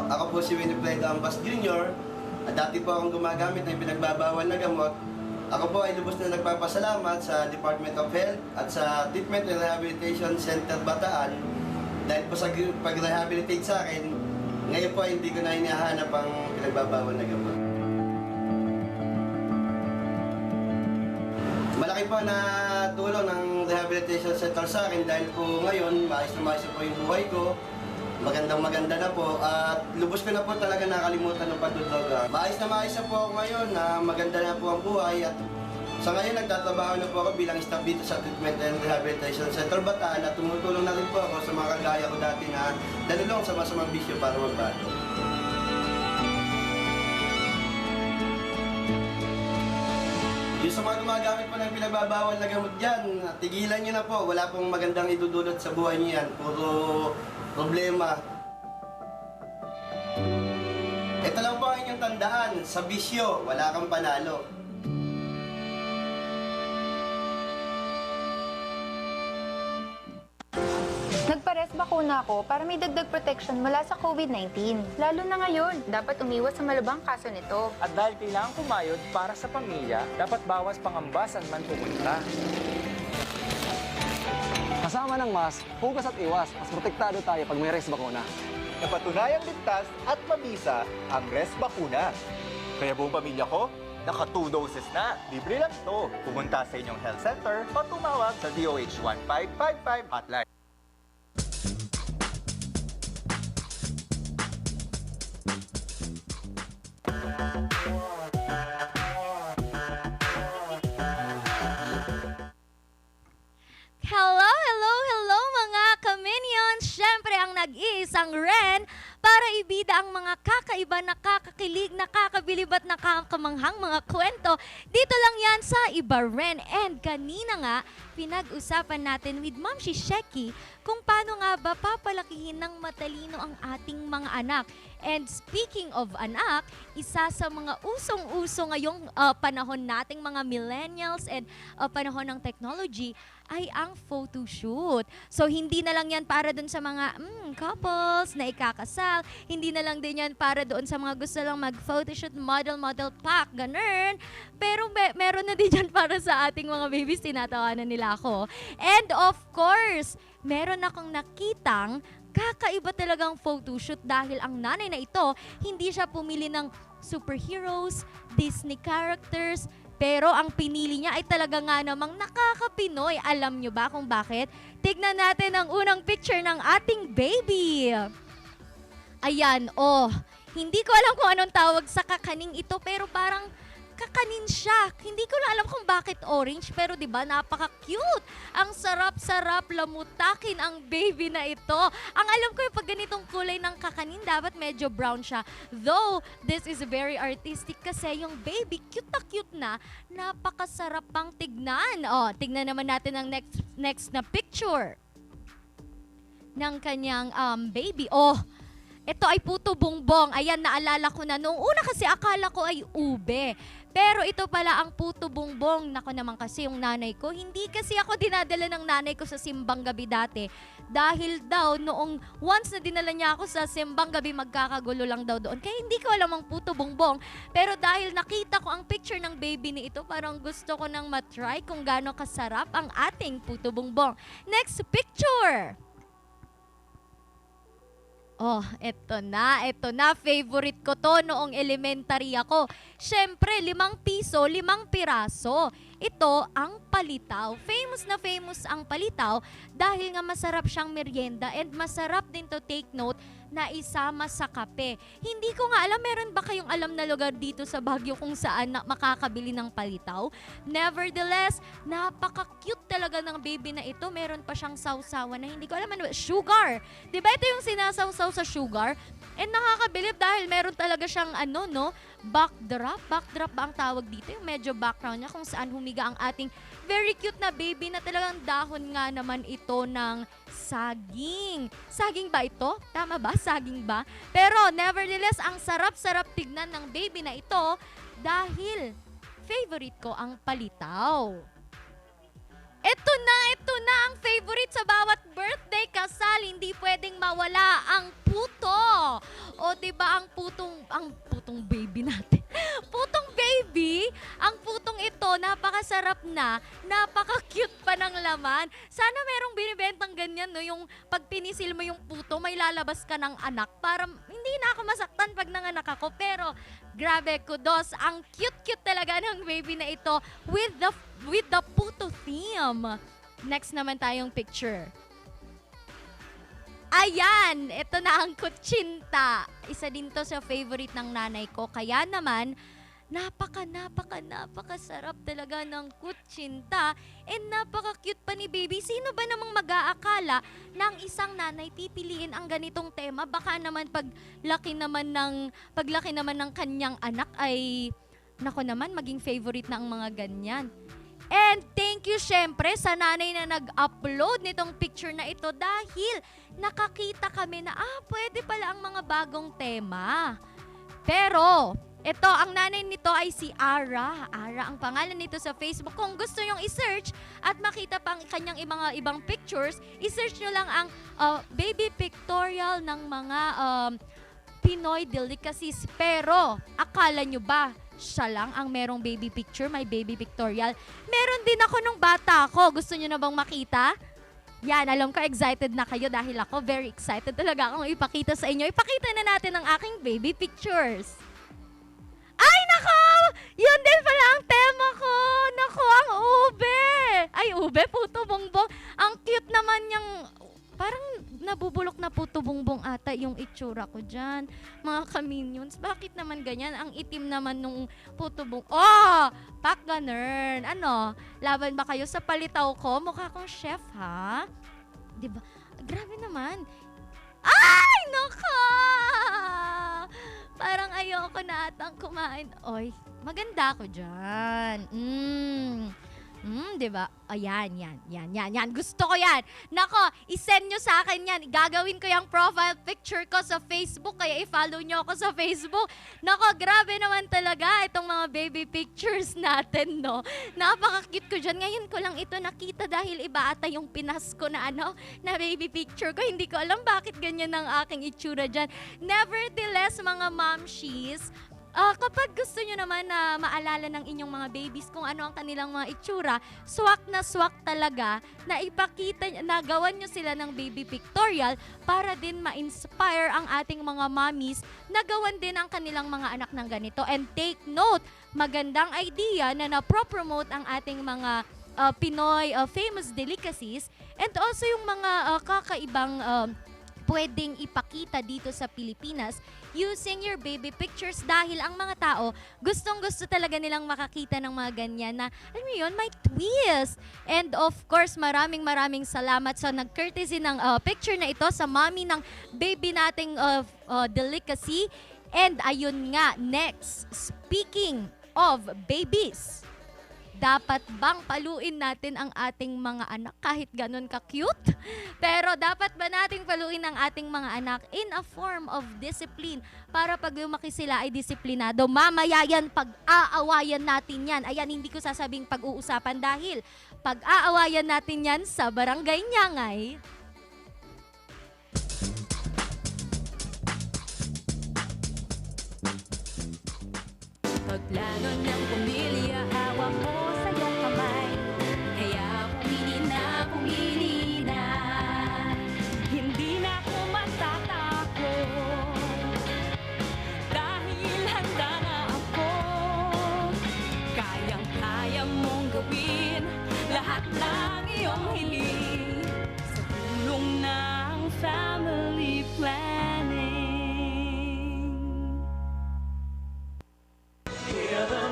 Speaker 21: Ako po si Winifred Ambas Jr. At dati po akong gumagamit ng pinagbabawal na gamot. Ako po ay lubos na nagpapasalamat sa Department of Health at sa Treatment and Rehabilitation Center Bataan dahil po sa pag-rehabilitate sa akin, ngayon po ay hindi ko na hinahanap ang pinagbabawal na gamot. Malaki po na tulong ng Rehabilitation Center sa akin dahil po ngayon, maayos na maayos po yung buhay ko. Maganda na po at lubos ko na po talaga nakalimutan ng pagdudroga. Maayos na po ako ngayon na maganda na po ang buhay at sa ngayon nagtatrabaho na po ako bilang staff dito sa Treatment and Rehabilitation Center Bataan at tumutulong na rin po ako sa mga kagaya ko dati na dalulong sa masamang bisyo para magbago. Yung sa mga gumagamit po ng pinagbabawal na gamot dyan, tigilan nyo na po. Wala pong magandang idudulot sa buhay nyo yan. Puro problema. Ito lang po ang inyong tandaan. Sa bisyo, wala kang panalo.
Speaker 22: Nagpares bakuna ako para may dagdag protection mula sa COVID-19. Lalo na ngayon, dapat umiwas sa malubhang kaso nito.
Speaker 4: At dahil kailangan kumayod para sa pamilya, dapat bawas pangamba saan man pupunta.
Speaker 23: Kasama ng mask, hugas at iwas, mas protektado tayo pag may res bakuna.
Speaker 11: Napatunayang ligtas at mabisa ang res bakuna. Kaya buong pamilya ko, naka 2 doses na. Libre lang to. Pumunta sa inyong health center o tumawag sa DOH 1555 hotline.
Speaker 1: Hello mga ka-minions! Siyempre ang nag-iisang Ren para ibida ang mga kakaiba, nakakakilig, nakakabilib at nakakamanghang mga kwento. Dito lang yan sa Iba Rin. And kanina nga, pinag-usapan natin with Ma'am Shisheki kung paano nga ba papalakihin ng matalino ang ating mga anak. And speaking of anak, isa sa mga usong-uso ngayong panahon nating mga millennials and panahon ng technology ay ang photoshoot. So hindi na lang yan para dun sa mga couples na ikakasal, hindi na lang din yan para doon sa mga gusto lang mag-photoshoot, model pack, ganun. Pero meron na din yan para sa ating mga babies, tinatawanan nila ako. And of course, meron akong nakitang kakaiba talagang photoshoot dahil ang nanay na ito, hindi siya pumili ng superheroes, Disney characters, pero ang pinili niya ay talaga nga namang nakaka-Pinoy. Alam nyo ba kung bakit? Tignan natin ang unang picture ng ating baby. Ayan, hindi ko alam kung anong tawag sa kakaning ito, pero parang kakanin siya. Hindi ko na alam kung bakit orange, pero 'di ba napaka-cute. Ang sarap-sarap lamutakin ang baby na ito. Ang alam ko yung pag ganitong kulay ng kakanin, dapat medyo brown siya. Though, this is very artistic kasi yung baby, cute na, napakasarap pang tignan. Tignan naman natin ang next na picture ng kanyang baby. Ito ay puto bongbong. Ayan, naalala ko na. Noong una kasi akala ko ay ube. Pero ito pala ang puto bongbong. Nako naman kasi yung nanay ko. Hindi kasi ako dinadala ng nanay ko sa simbang gabi dati. Dahil daw noong once na dinala niya ako sa simbang gabi, magkakagulo lang daw doon. Kaya hindi ko alam ang puto bongbong. Pero dahil nakita ko ang picture ng baby ni ito, parang gusto ko nang matry kung gaano kasarap ang ating puto bongbong. Next picture! Eto na. Favorite ko to noong elementary ako. Siyempre, 5 piso, 5 piraso. Ito ang palitaw. Famous na famous ang palitaw dahil nga masarap siyang merienda and masarap din to take note na isama sa kape. Hindi ko nga alam, meron ba kayong alam na lugar dito sa Baguio kung saan makakabili ng palitaw? Nevertheless, napaka-cute talaga ng baby na ito. Meron pa siyang sawsawan na hindi ko alam ano. Sugar! Diba ito yung sinasawsaw sa sugar? And nakakabilib dahil meron talaga siyang backdrop. Backdrop ba ang tawag dito? Yung medyo background niya kung saan humiga ang ating very cute na baby na talagang dahon nga naman ito ng saging. Saging ba ito? Tama ba? Saging ba? Pero nevertheless, ang sarap-sarap tignan ng baby na ito dahil favorite ko ang palitaw. Ito na ang favorite sa bawat birthday, kasal, hindi pwedeng mawala ang puto. Diba ang putong baby natin. Putong baby, ang putong ito, napakasarap na, napaka-cute pa ng laman. Sana merong binibentang ganyan, no? Yung pag pinisil mo yung puto, may lalabas ka ng anak. Para hindi na ako masaktan pag nanganak ako. Pero, grabe, kudos. Ang cute-cute talaga ng baby na ito with the puto theme. Next naman tayong picture. Ayan, ito na ang kutsinta. Isa din to sa favorite ng nanay ko. Kaya naman, napakasarap talaga ng kutsinta. And napaka-cute pa ni baby. Sino ba namang mag-aakala ng isang nanay pipiliin ang ganitong tema? Baka naman paglaki naman ng kanyang anak ay, nako naman, maging favorite na ang mga ganyan. And thank you syempre sa nanay na nag-upload nitong picture na ito dahil nakakita kami na pwede pala ang mga bagong tema. Pero ito, ang nanay nito ay si Ara. Ara ang pangalan nito sa Facebook. Kung gusto nyong i-search at makita pa ang kanyang ibang pictures, i-search nyo lang ang baby pictorial ng mga Pinoy delicacies. Pero akala nyo ba siya lang ang merong baby picture, may baby pictorial? Meron din ako nung bata ako. Gusto nyo na bang makita? Yan, alam ko excited na kayo dahil ako very excited talaga akong ipakita sa inyo. Ipakita na natin ang aking baby pictures. Ay, nako! Yun din pala ang tema ko. Nako, ang ube. Ay, ube, puto bongbong. Ang cute naman niyang, parang nabubulok na puto bongbong ata yung itsura ko dyan. Mga ka-minions, bakit naman ganyan? Ang itim naman nung puto bongbong. Pak ganern. Laban ba kayo sa palitaw ko? Mukha kong chef, ha? Diba? Grabe naman. Ay, naka! Parang ayoko na atang kumain. Oy, maganda ako dyan. Diba? Ayan, yan. Gusto ko yan. Nako, isend nyo sa akin yan. Gagawin ko yung profile picture ko sa Facebook, kaya i-follow nyo ako sa Facebook. Nako, grabe naman talaga itong mga baby pictures natin, no? Napaka-cute ko dyan. Ngayon ko lang ito nakita dahil iba ata yung pinas ko na na baby picture ko. Hindi ko alam bakit ganyan ang aking itsura dyan. Nevertheless, mga momshies, kapag gusto nyo naman na maalala ng inyong mga babies kung ano ang kanilang mga itsura, swak na swak talaga na ipakita, na gawan nyo sila ng baby pictorial para din ma-inspire ang ating mga mommies na gawan din ang kanilang mga anak ng ganito. And take note, magandang idea na na-promote ang ating mga Pinoy famous delicacies and also yung mga kakaibang pwedeng ipakita dito sa Pilipinas using your baby pictures dahil ang mga tao gustong-gusto talaga nilang makakita ng mga ganyan na, alam mo yun, may twist. And of course, maraming salamat sa nag-courtesy ng picture na ito sa mommy ng baby nating delicacy. And ayun nga, next, speaking of babies, dapat bang paluin natin ang ating mga anak kahit ganun ka-cute? Pero dapat ba nating paluin ang ating mga anak in a form of discipline para pag lumaki sila ay disiplinado? Mamaya yan, pag-aawayan natin yan. Ayan, hindi ko sasabing pag-uusapan dahil pag-aawayan natin yan sa Barangay Nyangay.
Speaker 7: Paglanon ng pamilya, hawak mo sa iyong kamay. Kaya pumili na, hindi na ako matatakot. Dahil handa na ako, kayang-kaya mong gawin lahat ng iyong hiling sa tulong ng family planning.
Speaker 9: Hear the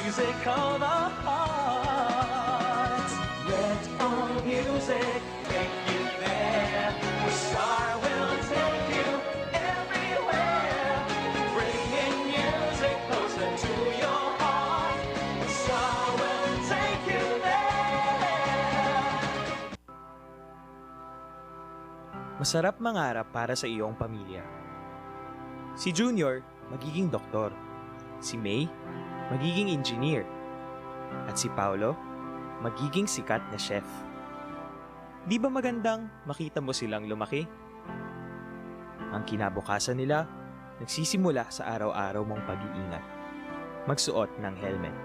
Speaker 9: music of our hearts. Let all music take you there. The star will take you everywhere. Bringing music closer to your heart. The star will take you there.
Speaker 4: Masarap mangarap para sa iyong pamilya. Si Junior, magiging doktor. Si May, magiging engineer. At si Paolo, magiging sikat na chef. Di ba magandang makita mo silang lumaki? Ang kinabukasan nila, nagsisimula sa araw-araw mong pag-iingat. Magsuot ng helmet.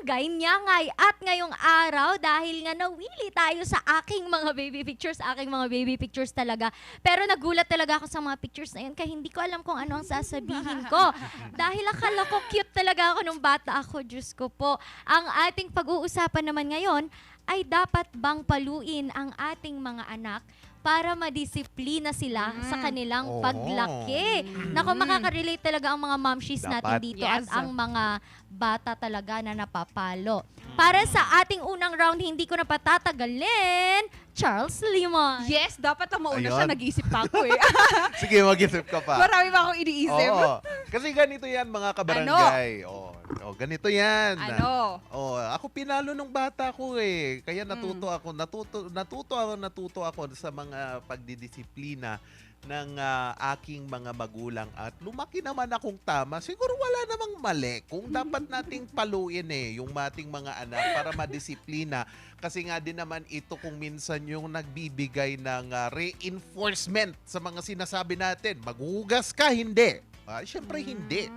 Speaker 1: barangay Nyangay. At ngayong araw, dahil nga nawili tayo sa aking mga baby pictures talaga. Pero nagulat talaga ako sa mga pictures na yun, kaya hindi ko alam kung ano ang sasabihin ko. Dahil akala ko cute talaga ako nung bata ako, Diyos ko po. Ang ating pag-uusapan naman ngayon ay dapat bang paluin ang ating mga anak para madisiplina sila sa kanilang paglaki. Nako, makaka-relate talaga ang mga momshies natin
Speaker 3: Dapat.
Speaker 1: dito at ang mga bata talaga na napapalo. Para sa ating unang round, hindi ko na patatagalin, Charles Limon.
Speaker 2: Yes, dapat ang mauna
Speaker 3: Ayun.
Speaker 2: siya. Nag-iisip pa ako eh.
Speaker 3: Sige, mag-isip ka pa.
Speaker 2: Marami pa akong iniisip.
Speaker 3: Oo. Kasi ganito yan, mga kabarangay. Ganito yan.
Speaker 2: Ano?
Speaker 3: Ako pinalo nung bata ko eh. Kaya natuto ako sa mga pagdidisiplina ng aking mga magulang at lumaki naman akong tama. Siguro wala namang mali kung dapat nating paluin yung ating mga anak para madisiplina. Kasi nga din naman ito kung minsan yung nagbibigay ng reinforcement sa mga sinasabi natin. Maghugas ka, hindi. Siyempre hindi.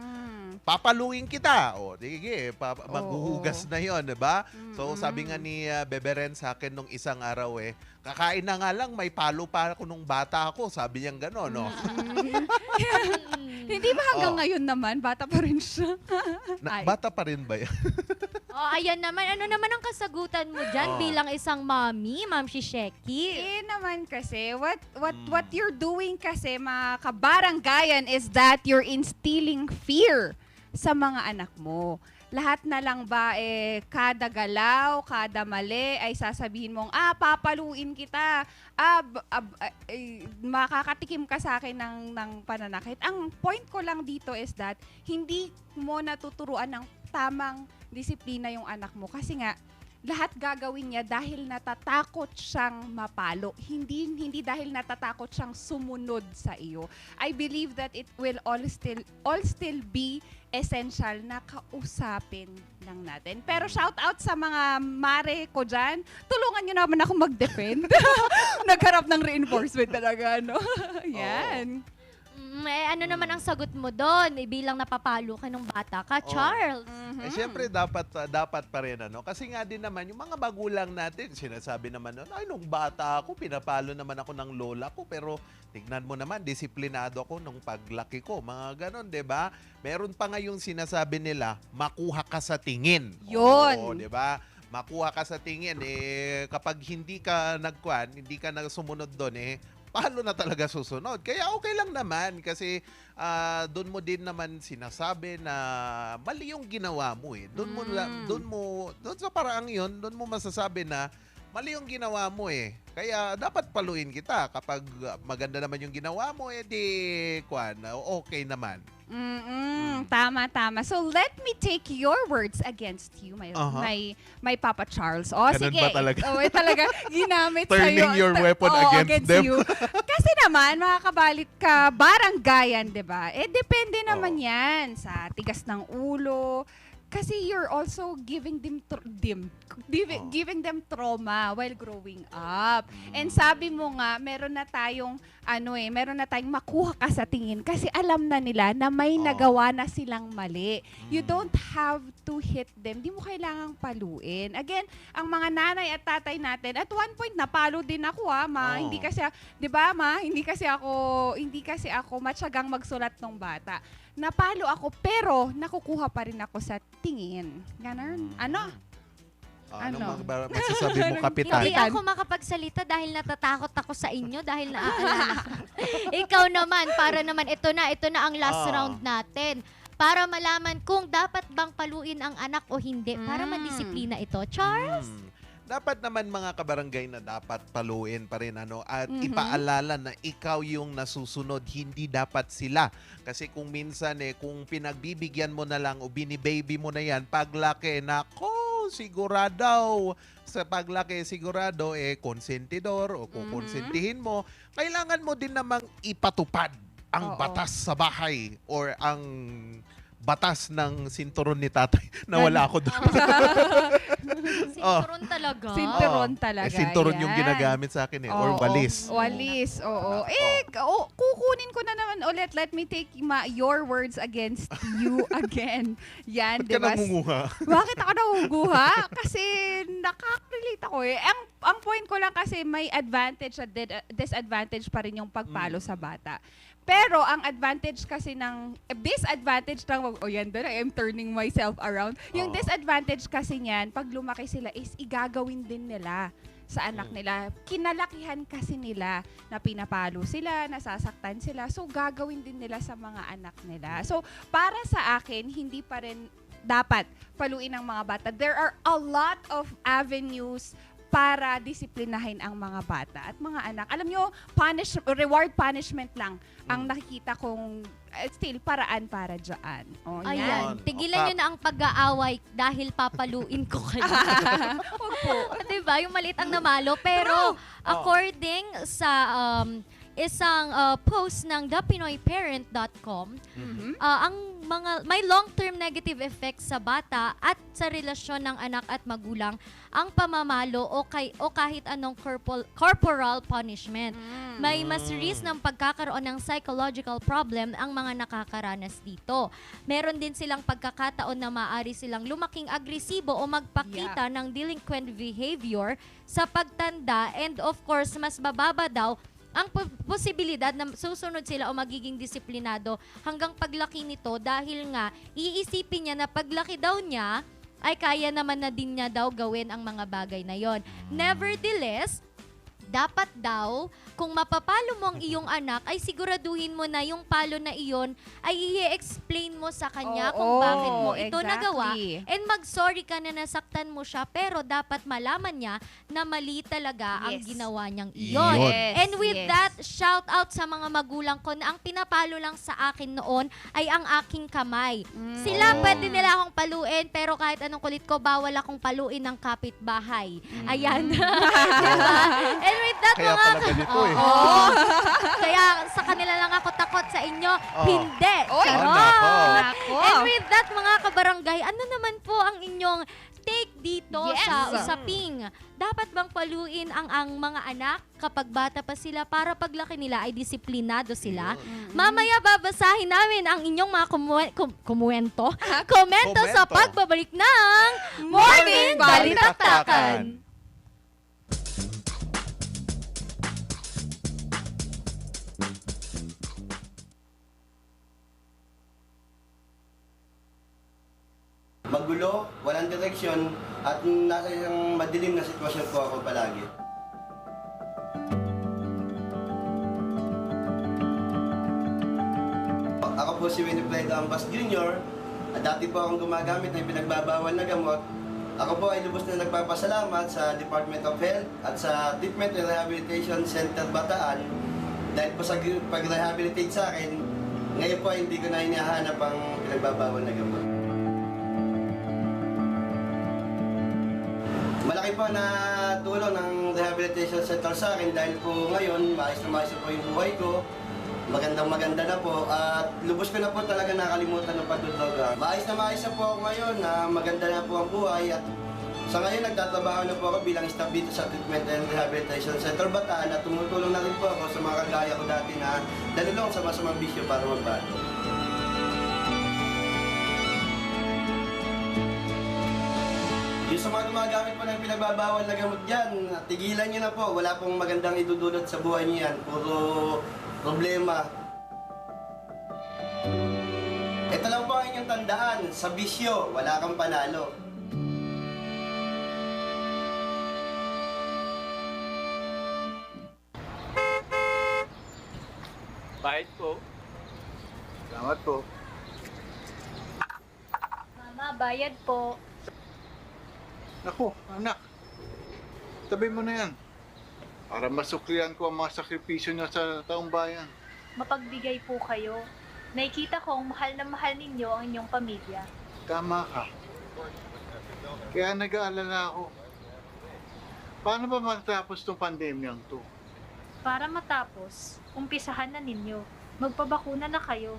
Speaker 3: Papaluin kita. Sige, maghuhugas na yon, diba? So, sabi nga ni Bebe Ren sa akin nung isang araw kakain na nga lang, may palo pa ako nung bata ako. Sabi niyang gano'n, no?
Speaker 2: Hindi ba hanggang ngayon naman, bata pa rin siya?
Speaker 3: Bata pa rin ba yan?
Speaker 1: Ayan naman. Ano naman ang kasagutan mo dyan bilang isang mommy, Ma'am Shisheki?
Speaker 2: Naman kasi, what you're doing kasi, mga kabaranggayan, is that you're instilling fear sa mga anak mo. Lahat na lang ba kada galaw, kada mali ay sasabihin mong papaluin kita. Makakatikim ka sa akin ng pananakit. Ang point ko lang dito is that hindi mo natuturuan ng tamang disiplina yung anak mo kasi nga lahat gagawin niya dahil natatakot siyang mapalo. Hindi dahil natatakot siyang sumunod sa iyo. I believe that it will all still be essential na kausapin lang natin. Pero shout out sa mga mare ko dyan. Tulungan nyo naman ako mag-defend. Nagharap ng reinforcement talaga, no? Yan.
Speaker 1: Ano naman ang sagot mo doon? Bilang napapalo ka nung bata ka, Charles.
Speaker 3: Siyempre, dapat pa rin, Kasi nga din naman, yung mga magulang natin, sinasabi naman, ay, nung bata ako, pinapalo naman ako ng lola ko, pero tignan mo naman, disiplinado ako nung paglaki ko. Mga ganon, di ba? Meron pa nga yung sinasabi nila, makuha ka sa tingin.
Speaker 2: Yun.
Speaker 3: Di ba? Makuha ka sa tingin. Kapag hindi ka hindi ka sumunod doon, palo na talaga susunod. Kaya okay lang naman kasi doon mo din naman sinasabi na mali yung ginawa mo doon sa paraang yun, doon mo masasabi na mali yung ginawa mo Kaya dapat paluin kita. Kapag maganda naman yung ginawa mo, okay naman.
Speaker 2: Tama. So let me take your words against you, my Papa Charles.
Speaker 3: Ganun
Speaker 2: Sige.
Speaker 3: ba talaga?
Speaker 2: Talaga ginamit sa'yo.
Speaker 3: Turning your weapon against them.
Speaker 2: You. Kasi naman, mga baranggayan, di ba? Depende naman yan sa tigas ng ulo. Kasi you're also giving them trauma while growing up. And sabi mo nga, meron na tayong makuha ka sa tingin kasi alam na nila na may nagawa na silang mali. You don't have to hit them. Di mo kailangang paluin. Again, ang mga nanay at tatay natin, at one point napalo din ako ma. Hindi kasi, 'di ba ma? Hindi kasi ako matyagang magsulat ng bata. Napalo ako pero nakukuha pa rin ako sa tingin. Ganon. Ano
Speaker 3: masasabi mo, Kapitan?
Speaker 1: Hindi ako makapagsalita dahil natatakot ako sa inyo dahil naaalala ko. Ikaw naman, para naman ito na ang last round natin. Para malaman kung dapat bang paluin ang anak o hindi. Para madisiplina ito. Charles?
Speaker 3: Dapat naman mga kabarangay na dapat paluin pa rin at ipaalala na ikaw yung nasusunod, hindi dapat sila. Kasi kung minsan kung pinagbibigyan mo na lang o binibaby mo na yan, paglaki, sigurado sa paglaki, sigurado konsentidor o kukonsentihin mo, kailangan mo din namang ipatupad ang batas sa bahay or ang batas ng sinturon ni tatay na wala ako doon.
Speaker 1: Sinturon talaga.
Speaker 2: Sinturon talaga.
Speaker 3: Sinturon yung
Speaker 2: yan.
Speaker 3: ginagamit sa akin or walis.
Speaker 2: Walis, oo. Kukunin ko na naman ulit. Let me take your words against you again. Yan,
Speaker 3: Ba't
Speaker 2: di
Speaker 3: ka
Speaker 2: ba?
Speaker 3: nangunguha?
Speaker 2: Bakit ako nangunguha? Kasi nakaka-relate ako eh. Ang point ko lang kasi may advantage at disadvantage pa rin yung pagpalo sa bata. Pero ang advantage kasi disadvantage lang, yan doon, I am turning myself around. Yung disadvantage kasi niyan, pag lumaki sila is igagawin din nila sa anak nila. Kinalakihan kasi nila na pinapalo sila, nasasaktan sila. So gagawin din nila sa mga anak nila. So para sa akin, hindi pa rin dapat paluin ang mga bata. There are a lot of avenues para disiplinahin ang mga bata at mga anak. Alam nyo, reward punishment lang ang nakikita kong still paraan para dyan.
Speaker 1: Ayan, tigilan nyo na ang pag-aaway dahil papaluin ko kayo. Opo. Diba? Yung maliit ang namalo. Pero according sa isang post ng thepinoyparent.com, may long-term negative effects sa bata at sa relasyon ng anak at magulang ang pamamalo o kahit anong corporal punishment. May mas risk ng pagkakaroon ng psychological problem ang mga nakakaranas dito. Meron din silang pagkakataon na maaari silang lumaking agresibo o magpakita ng delinquent behavior sa pagtanda, and of course, mas bababa daw ang posibilidad na susunod sila o magiging disiplinado hanggang paglaki nito, dahil nga iisipin niya na paglaki daw niya ay kaya naman na din niya daw gawin ang mga bagay na yon. Nevertheless, dapat daw, kung mapapalo mo ang iyong anak, ay siguraduhin mo na yung palo na iyon ay i-explain mo sa kanya kung bakit mo ito nagawa. And mag-sorry ka na nasaktan mo siya, pero dapat malaman niya na mali talaga ang ginawa niyang iyon. And with that, shout out sa mga magulang ko na ang pinapalo lang sa akin noon ay ang aking kamay. Sila pwede nila akong paluin, pero kahit anong kulit ko, bawal akong paluin ng kapitbahay. Ayan. Diba? And with that,
Speaker 3: kaya
Speaker 1: mga...
Speaker 3: pala ganito eh.
Speaker 1: Kaya sa kanila lang ako takot, sa inyo, hindi.
Speaker 2: Oy,
Speaker 1: Nako. And with that, mga kabarangay, ano naman po ang inyong take dito sa usaping? Dapat bang paluin ang mga anak kapag bata pa sila para paglaki nila ay disiplinado sila? Mamaya babasahin namin ang inyong mga komento sa pagbabalik ng Morning Balitaktakan.
Speaker 21: Magulo, walang direksyon, at nasa isang madilim na sitwasyon po ako palagi. Ako po si Winifred Ambas Jr. At dati po akong gumagamit ng pinagbabawal na gamot. Ako po ay lubos na nagpapasalamat sa Department of Health at sa Treatment and Rehabilitation Center Bataan dahil po sa pag-rehabilitate sa akin. Ngayon po ay hindi ko na hinahanap ang pinagbabawal na gamot. Malaki po na tulong ng rehabilitation center sa akin dahil po ngayon maayos na maayos po yung buhay ko. Magandang-maganda na po at lubos ko na po talaga nakalimutan ng pagdudroga. Maayos na po ako ngayon na maganda na po ang buhay at sa ngayon nagtatrabaho na po ako bilang staff dito sa Treatment and Rehabilitation Center Bataan at tumutulong na rin po ako sa mga kagaya ko dati na dalulong sa masamang bisyo para magbago. Yung sa mga gumagamit po ng pinagbabawal na gamot dyan, tigilan nyo na po. Wala pong magandang idudulot sa buhay nyo yan. Puro problema. Ito lang po ang inyong tandaan. Sa bisyo, wala kang panalo.
Speaker 8: Bayad po. Salamat po.
Speaker 5: Mama, bayad po.
Speaker 8: Naku, anak. Tabi mo na yan. Para masuklian ko ang mga sakripisyo niya sa taong bayan.
Speaker 5: Mapagbigay po kayo. Nakikita kong mahal na mahal ninyo ang inyong pamilya.
Speaker 8: Tama ka. Kaya nag-aalala ako. Paano ba matapos tong pandemyang to?
Speaker 5: Para matapos, umpisahan na ninyo. Magpabakuna na kayo.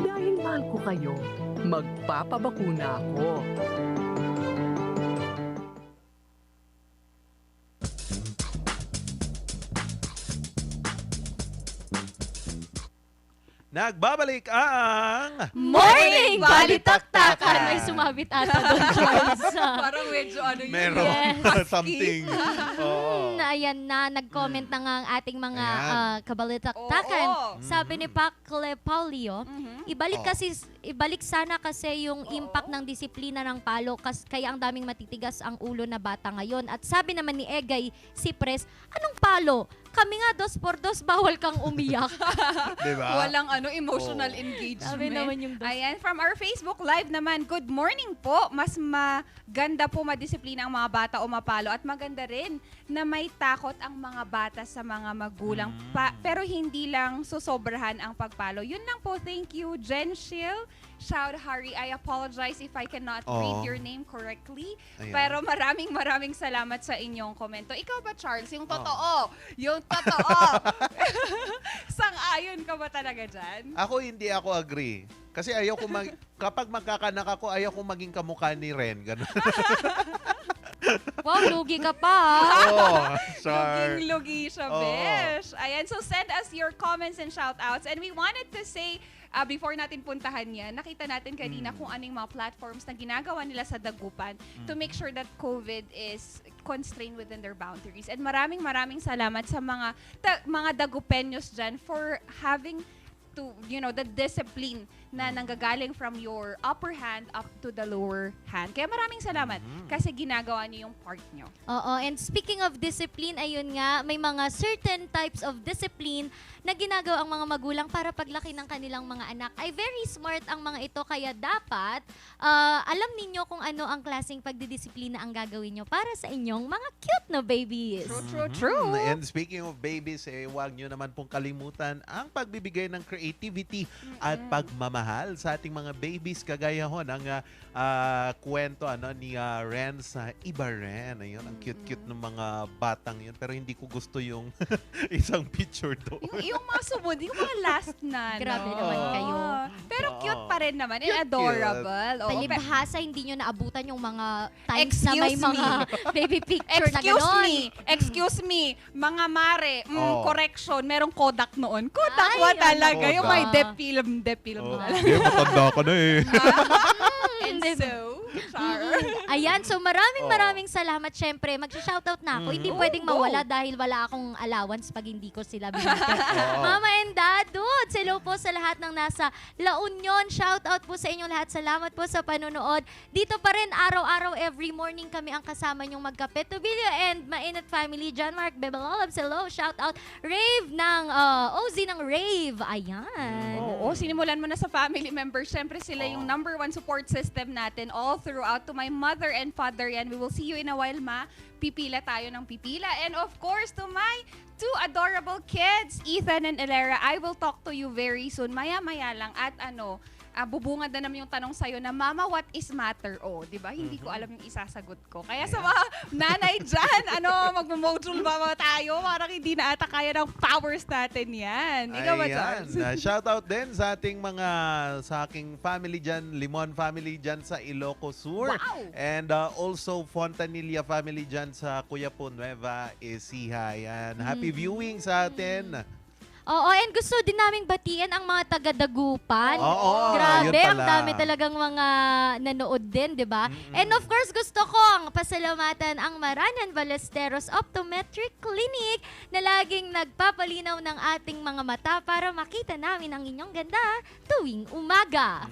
Speaker 10: Dahil mahal ko kayo, magpapabakuna ako.
Speaker 3: Nagbabalik ang
Speaker 1: Morning Balitaktakan! May sumabit ata doon, Charles.
Speaker 2: Parang medyo ano yun.
Speaker 3: Meron
Speaker 1: Yes.
Speaker 3: something. Oo.
Speaker 1: Ayan na, nag-comment na nga ang ating mga
Speaker 3: Ayan.
Speaker 1: kabalitaktakan.
Speaker 2: Oo.
Speaker 1: Sabi ni Pacle Paulio, ibalik sana kasi yung impact ng disiplina ng palo kaya ang daming matitigas ang ulo na bata ngayon. At sabi naman ni Egay Cipres, anong palo? Kami nga 2x2, bawal kang umiyak.
Speaker 3: Diba?
Speaker 2: Walang emotional engagement.
Speaker 1: Sabi naman yung
Speaker 2: Ayan, from our Facebook Live naman, good morning po. Mas maganda po madisiplina ang mga bata o mapalo at maganda rin na may takot ang mga bata sa mga magulang. Pero hindi lang susobrahan ang pagpalo. Yun lang po. Thank you, Jen Shill. Shout Harry, I apologize if I cannot read your name correctly.
Speaker 3: Ayan.
Speaker 2: Pero maraming salamat sa inyong komento. Ikaw ba, Charles? Yung totoo. Yung totoo. Sang-ayon ka ba talaga dyan?
Speaker 3: Ako hindi ako agree. Kasi ayaw ko kapag magkakanak ako, ayaw ko maging kamukha ni Ren. Ganun.
Speaker 1: Wow, lugi ka pa.
Speaker 2: Luging-lugi siya, besh. Ayan, so send us your comments and shout-outs. And we wanted to say, before natin puntahan yan, nakita natin kanina kung anong mga platforms na ginagawa nila sa Dagupan to make sure that COVID is constrained within their boundaries. And maraming salamat sa mga Dagupenyos dyan for having to, the discipline na nanggagaling from your upper hand up to the lower hand. Kaya maraming salamat kasi ginagawa niyo yung part nyo.
Speaker 1: Oo, and speaking of discipline, ayun nga, may mga certain types of discipline na ginagawa ang mga magulang para paglaki ng kanilang mga anak. Ay very smart ang mga ito, kaya dapat alam ninyo kung ano ang klaseng pagdidisiplina ang gagawin nyo para sa inyong mga cute na babies.
Speaker 2: True.
Speaker 3: And speaking of babies, huwag nyo naman pong kalimutan ang pagbibigay ng creativity at pagmamahal sa ating mga babies. Kagaya ho ng kwento ni Renz Ibarren. Ayun, ang cute-cute ng mga batang yun. Pero hindi ko gusto yung isang picture doon.
Speaker 2: Yung mga sumunod, yung mga last na.
Speaker 1: Grabe naman kayo.
Speaker 2: Pero cute pa rin naman. And adorable. Oo,
Speaker 1: Palibhasa, hindi nyo naabutan yung mga times na may mga baby picture na gano'n.
Speaker 2: Excuse me, mga mare, correction, merong Kodak noon. Kodak
Speaker 1: Ay,
Speaker 2: wa talaga.
Speaker 1: ano
Speaker 2: Yung
Speaker 1: ba?
Speaker 2: may depilm na lang.
Speaker 3: Hindi, matanda ka na eh.
Speaker 2: And so,
Speaker 1: Ayan, so maraming salamat. Syempre, mag-shoutout na ako. Hindi pwedeng mawala dahil wala akong allowance pag hindi ko sila binigyan. Mama and Dad, dude, hello po sa lahat ng nasa La Union. Shoutout po sa inyong lahat. Salamat po sa panonood. Dito pa rin, araw-araw, every morning kami ang kasama nyong magkape. Tubilio and Mainit Family, John Mark Bebelolabs, hello. Shoutout, Rave ng OZ ng Rave. Ayan.
Speaker 2: Oo, sinimulan mo na sa family members. Siyempre sila yung #1 support system natin all throughout. To my mother and father yan. We will see you in a while, Ma. Pipila tayo ng pipila. And of course, to my 2 adorable kids, Ethan and Elera, I will talk to you very soon. Maya-maya lang. At bubungad na naman yung tanong sa'yo na, Mama, what is matter? Di ba? Hindi ko alam yung isasagot ko. Kaya sa mga nanay dyan, magmo-module ba tayo? Parang hindi na ata kaya ng powers natin yan. Ikaw ba, Charles?
Speaker 3: Shoutout din sa aking family dyan, Limon family dyan sa Ilocos Sur.
Speaker 2: Wow!
Speaker 3: And also Fontanilla family dyan sa Cuyapo, Nueva Ecija. Yan. Happy viewing sa atin.
Speaker 1: Oo, and gusto din naming batiin ang mga taga-Dagupan.
Speaker 3: Oo,
Speaker 1: grabe,
Speaker 3: yun
Speaker 1: ang
Speaker 3: pala.
Speaker 1: dami talagang mga nanood din, di ba? And of course, gusto kong pasalamatan ang Maranan Ballesteros Optometric Clinic na laging nagpapalinaw ng ating mga mata para makita namin ang inyong ganda tuwing umaga.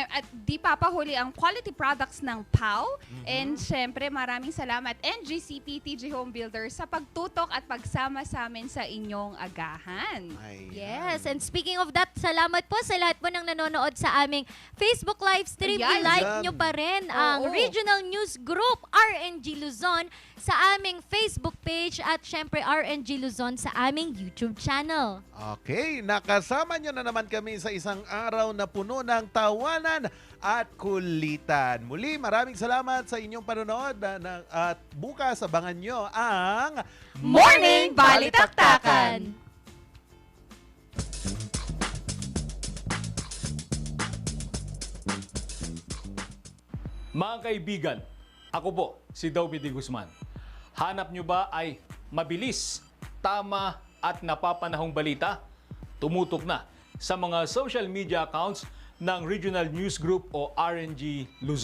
Speaker 2: At di papahuli ang quality products ng POW. And syempre, maraming salamat NGCP TG Home Builders sa pagtutok at pagsama sa amin sa inyong agahan.
Speaker 1: Yes, and speaking of that, salamat po sa lahat po ng nanonood sa aming Facebook live stream.
Speaker 2: Ayan.
Speaker 1: I-like nyo pa rin ang Regional News Group RNG Luzon sa aming Facebook page at syempre RNG Luzon sa aming YouTube channel.
Speaker 3: Okay, nakasama nyo na naman kami sa isang araw na puno ng tawanan at kulitan. Muli, maraming salamat sa inyong panonood at bukas abangan nyo ang
Speaker 1: Morning Balitaktakan!
Speaker 12: Mga kaibigan, ako po si Dobby D. Guzman. Hanap nyo ba ay mabilis, tama at napapanahong balita? Tumutok na sa mga social media accounts ng Regional News Group o RNG Luzon.